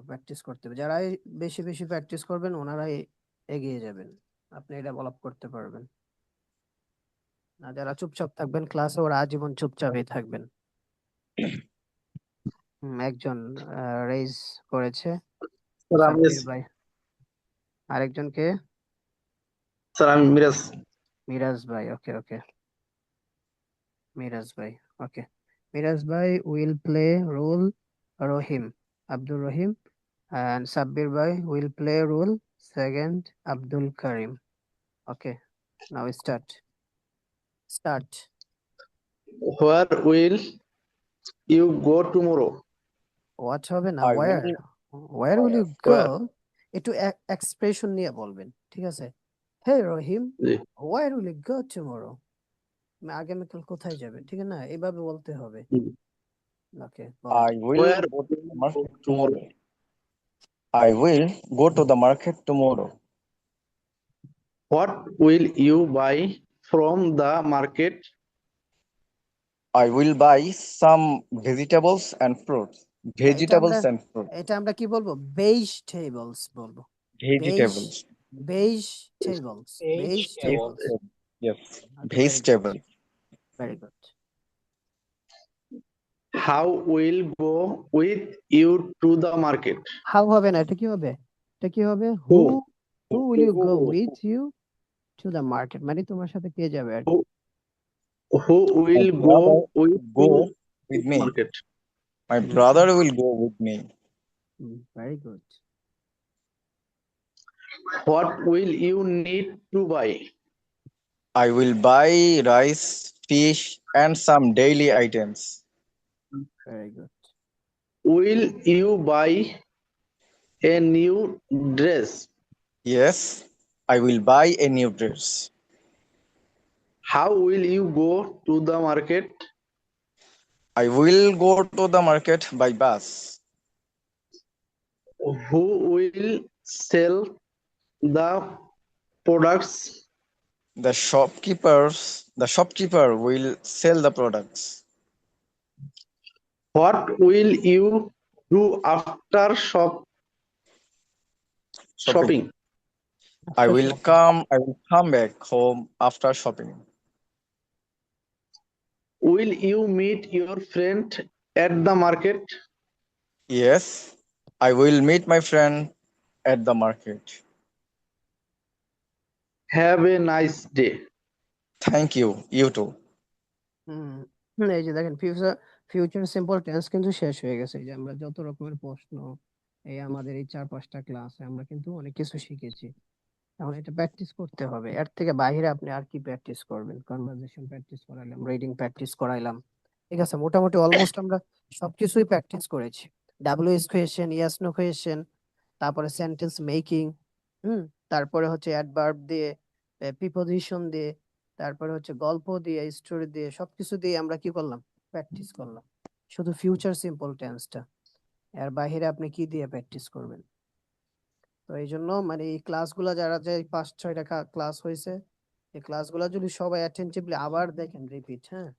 প্র্যাকটিস করতে হবে। যারাই বেশি বেশি প্র্যাকটিস করবেন ওনারাই এগিয়ে যাবেন। আপনি এটা ডেভেলপ করতে পারবেন। না যারা চুপচাপ থাকবেন ক্লাসে ওরা আজীবন চুপচাপই থাকবেন। একজন রেজ করেছে স্যার আমি সাব্বির ভাই, আরেকজনকে স্যার আমি মিরাজ। মিরাজ ভাই। ওকে ওকে, মিরাজ ভাই। ওকে, মিরাজ ভাই will play role Rahim, Abdur Rahim, and Sabbir bhai will play role second Abdul Karim. Okay, now start. Where will you go tomorrow? What হবে না, I where will will you go, Where? একটু এক্সপ্রেশন নিয়ে বলবেন, ঠিক আছে? Hey Rahim, G. where will you go tomorrow? আগামীকাল কোথায় যাবেন, ঠিক না? এইভাবে বলতে হবে। ওকে, I will Where go to will the you market go tomorrow. tomorrow? I will go to the market tomorrow. What will you buy from the market? I will buy some vegetables and fruits. এটা আমরা Vegetables and fruits. এটা আমরা কি বলবো, vegetables বলবো। Vegetables. Vegetables, Vegetables. Vegetables. Yes. Okay, Vegetable. very good. How will go with you to the market? How হবে না, এটা কি হবে? এটা কি হবে? Who? Who will you go with you to the market? মানে তোমার সাথে কে যাবে আর কি? Who will My go brother with will go you with to me. market? My brother will go with me. Very good. What will you need to buy? I will buy rice, fish, and some daily items. Very good. Will you buy a new dress? Yes, I will buy a new dress. How will you go to the market? I will go to the market by bus. Who will sell the products? The shopkeeper will sell the products. What will you do after shopping? I will come back home after shopping. Will you meet your friend at the market? Yes, I will meet my friend at the market. Have a nice day. Thank you. You too. এই যে দেখেন future simple tense কিন্তু শেষ হয়ে গেছে। এই যে আমরা যত রকমের প্রশ্ন এই আমাদের এই 4-5টা ক্লাসে আমরা কিন্তু অনেক কিছু শিখেছি। এখন এটা প্র্যাকটিস করতে হবে, এর থেকে বাইরে আপনি আর কি প্র্যাকটিস করবেন? কনভারসেশন প্র্যাকটিস করাইলাম, রিডিং প্র্যাকটিস করাইলাম, ঠিক আছে? মোটামুটি অলমোস্ট আমরা সবকিছুই প্র্যাকটিস করেছি। WS question, yes no question, তারপরে সেন্টেন্স মেকিং, তারপরে হচ্ছে অ্যাডভার্ব দিয়ে, প্রিপোজিশন দিয়ে, তারপরে হচ্ছে গল্প দিয়ে, স্টোরি দিয়ে, সবকিছু দিয়ে আমরা কি করলাম? প্র্যাকটিস করলাম। শুধু ফিউচার সিম্পল টেন্সটা, এর বাইরে আপনি কি দিয়ে প্র্যাকটিস করবেন? তো এই জন্য মানে এই ক্লাসগুলো যারা যে 5-6টা ক্লাস হয়েছে, এই ক্লাসগুলো যদি সবাই অ্যাটেনটিভলি আবার দেখেন, রিপিট, হ্যাঁ,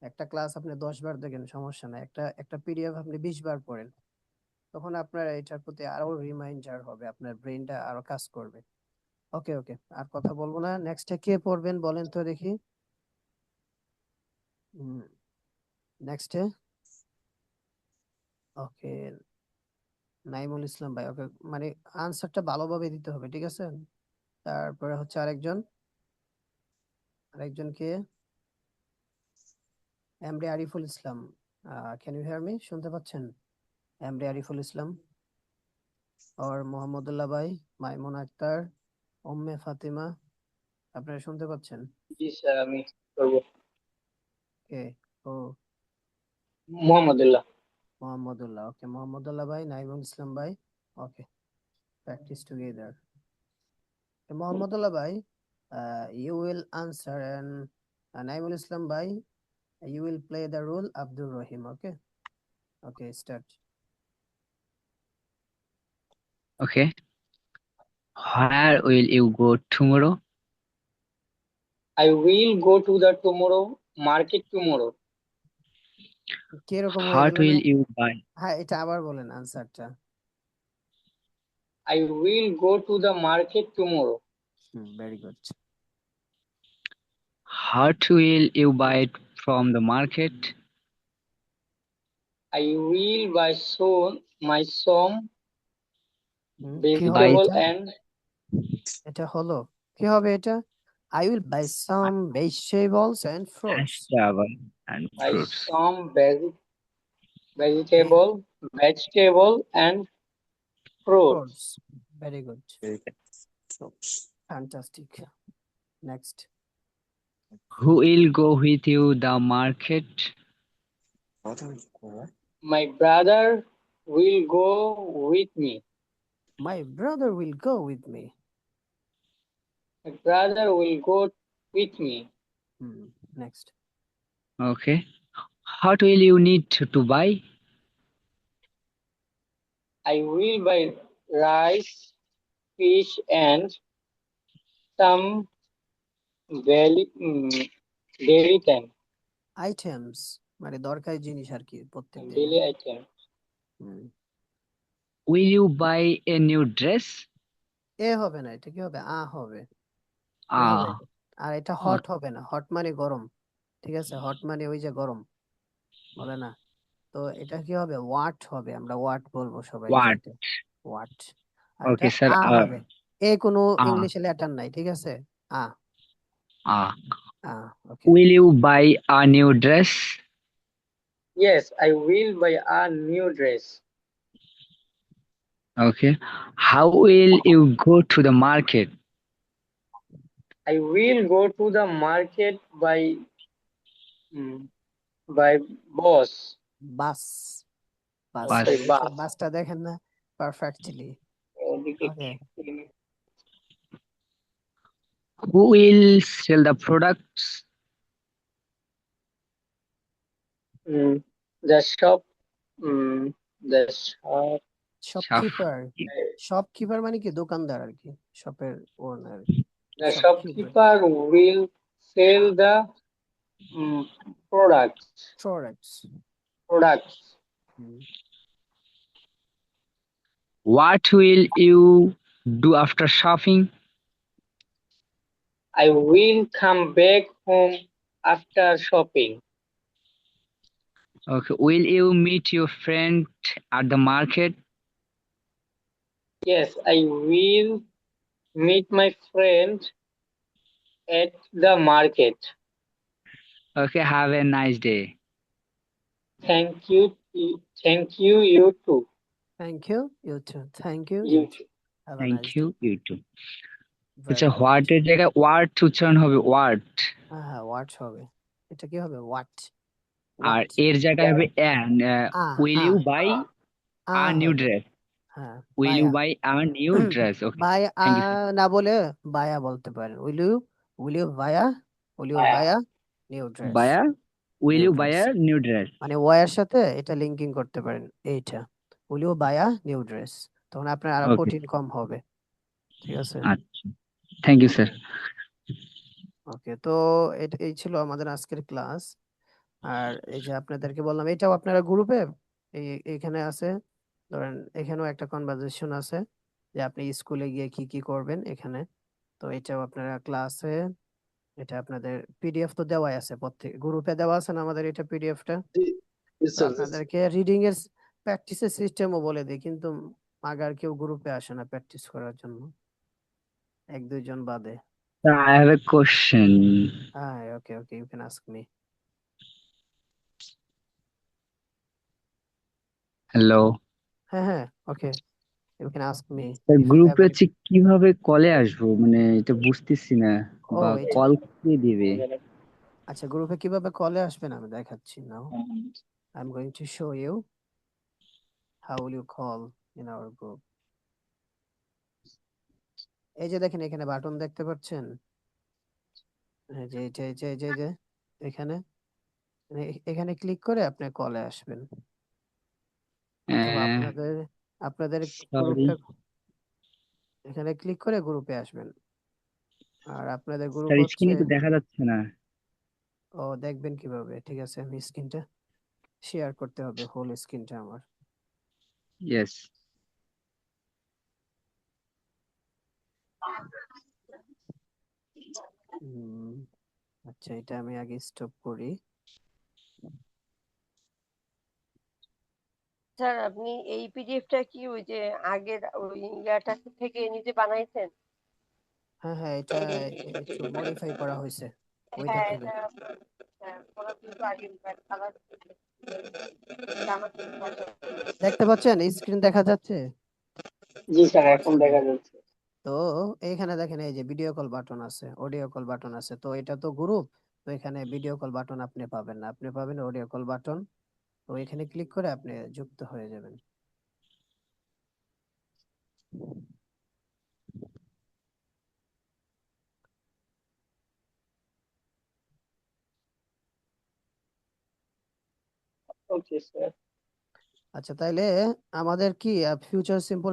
একটা ক্লাস আপনি 10 বার দেখেন সমস্যা নাই, একটা পিডিএফ আপনি 20 বার পড়েন, তখন আপনার এটার প্রতি আরো রিমাইন্ডার হবে, আপনার ব্রেনটা আরো কাজ করবে। ওকে ওকে, আর কথা বলবো না। নেক্সটে কে পড়বেন বলেন তো দেখি? নেক্সটে ওকে, নাইমুল ইসলাম ভাই। ওকে, মানে আনসারটা ভালোভাবে দিতে হবে, ঠিক আছে? তারপরে হচ্ছে আরেকজন কে? MD Ariful Islam. Can you hear me? শুনতে পাচ্ছেন? এমডি আরিফুল ইসলাম আর মোহাম্মদুল্লাহ ভাই, মাইমুন আক্তার, উম্মে ফাতিমা, আপনারা শুনতে পাচ্ছেন? জি স্যার, আমি করবো। কে? ও, মোহাম্মদুল্লাহ। মোহাম্মদুল্লাহ। ওকে, মোহাম্মদুল্লাহ ভাই, নাইমুল ইসলাম ভাই। ওকে, প্র্যাকটিস টুগেদার। মোহাম্মদুল্লাহ ভাই, you will answer, and Naimul Islam bhai, you will play the role Abdul Rahim. Okay, okay, start. Okay. Where will you go tomorrow? I will go to the market tomorrow. কিরকম হয়ে What গেল will না? you buy? হ্যাঁ, এটা আবার বলেন আনসারটা। I will go to the market tomorrow. Very good. What will you buy from the market? I will buy some কি হবে vegetable এটা? and এটা হলো কি হবে এটা? I will buy some vegetables and fruits. Vegetable and buy fruits. some vegetable and fruits. Fruits. Very good. Fantastic. Next. Who will go with you the market? My brother will go with me. My brother will go with me. My brother will go with me. Next. Okay. What will you need to buy? I will buy rice, fish, and some daily time Items মানে দরকারি জিনিস আর কি প্রত্যেক দিনের। daily item. Will you buy a new dress? এ হবে না, এটা কি হবে? হবে। কি হবে? আর এটা হট হবে না, হট মানে গরম, ঠিক আছে? হট মানে ওই যে গরম বলে না, তো এটা কি হবে? ওয়াট হবে, আমরা ওয়াট বলবো সবাই। What? ওয়াট। আর এটা Okay, sir. হবে। কোনো ইংলিশে লেটার নাই, ঠিক আছে? ওকে। Will you buy a new dress? Yes, I will buy a new dress. Okay. How will you go to the market? I will go to the market by bus. Bus. Bus. Bus. বাসটা দেখেন না perfectly. Okay. Who will sell the products? The shop. Shopkeeper. Shopkeeper মানে কি? দোকানদার আর কি, শপের ওনার। The shopkeeper will sell the products. What will you do after shopping? I will come back home after shopping. Okay. Will you meet your friend at the market? Yes, I will meet my friend at the market. Okay. Have a nice day. Thank you. You too. Thank you. You too. Thank you. You too. Have a Thank nice you. day. You too. Very আচ্ছা, good. What এর জায়গায় watt উচ্চারণ হবে watt, হ্যাঁ watt হবে। এটা কি হবে? ওয়াট। আর এর জায়গায় হবে will you buy a new dress? হ্যাঁ, will you buy a new dress? Okay, bye thank you. না বলে বায়া বলতে পারেন। Will you buy a new dress. Buy a will New you buy dress. A new dress? মানে ওয়ার সাথে এটা linking করতে পারেন এইটা। Will you buy a new dress, তখন আপনার আরো ওকে, কঠিন কম হবে। ঠিক আছে? আচ্ছা, থ্যাংক ইউ স্যার। ওকে, তো এই ছিল আমাদের আজকের ক্লাস। আর এই যে আপনাদেরকে বললাম, এটাও আপনারা গ্রুপে এইখানে আছে, ধরেন এখানেও একটা কনভারসেশন আছে যে আপনি স্কুলে গিয়ে কি কি করবেন এখানে। তো এটাও আপনারা ক্লাসে, এটা আপনাদের পিডিএফ তো দেওয়াই আছে, প্রত্যেক গ্রুপে দেওয়া আছে না আমাদের এটা পিডিএফটা। আপনাদেরকে রিডিং এর প্র্যাকটিসের সিস্টেমও বলে দিই, কিন্তু আগার কেউ গ্রুপে আসে না প্র্যাকটিস করার জন্য, এক দুইজন বাদে। I have a question. Okay, you can ask me. Hello হ্যাঁ, okay, you can ask me. গ্রুপে হচ্ছে কিভাবে কলে আসবো, মানে এটা বুঝতেছি না, বা এটা কল কে দিবে? আচ্ছা, গ্রুপে কিভাবে কলে আসবেন আমি দেখাচ্ছি। নাও I'm going to show you how will you call in our group. এই যে দেখেন এখানে বাটন দেখতে পাচ্ছেন, এই যে এখানে এখানে ক্লিক করে আপনি কলে আসবেন, অথবা আপনাদের গ্রুপে এখানে ক্লিক করে গ্রুপে আসবেন। আর আপনাদের গ্রুপ হচ্ছে, স্ক্রিনে তো দেখা যাচ্ছে না। দেখবেন কিভাবে? ঠিক আছে, আমি স্ক্রিনটা শেয়ার করতে হবে, হোল স্ক্রিনটা আমার। ইয়েস। আচ্ছা, এটা আমি আগে স্টপ করি। স্যার আপনি এই পিডিএফটা কি ওই যে আগের ওই ইয়াটা থেকে নিজে বানাইছেন? হ্যাঁ হ্যাঁ, এটা একটু মডিফাই করা হয়েছে ওইটা হ্যাঁ থেকে। এটা হ্যাঁ, ওরা কিন্তু আগে কালার জামা দেখতে পাচ্ছেন স্ক্রিন দেখা যাচ্ছে? জি স্যার, এখন দেখা যাচ্ছে। তো এইখানে দেখেন এই যে ভিডিও কল বাটন আছে, অডিও কল বাটন আছে। তো এটা তো গ্রুপ, তো এখানে ভিডিও কল বাটন আপনি পাবেন না, আপনি পাবেন অডিও কল বাটন। তো এখানে ক্লিক করে আপনি যুক্ত হয়ে যাবেন। Okay sir. আচ্ছা, তাইলে আমাদের কি ফিউচার সিম্পল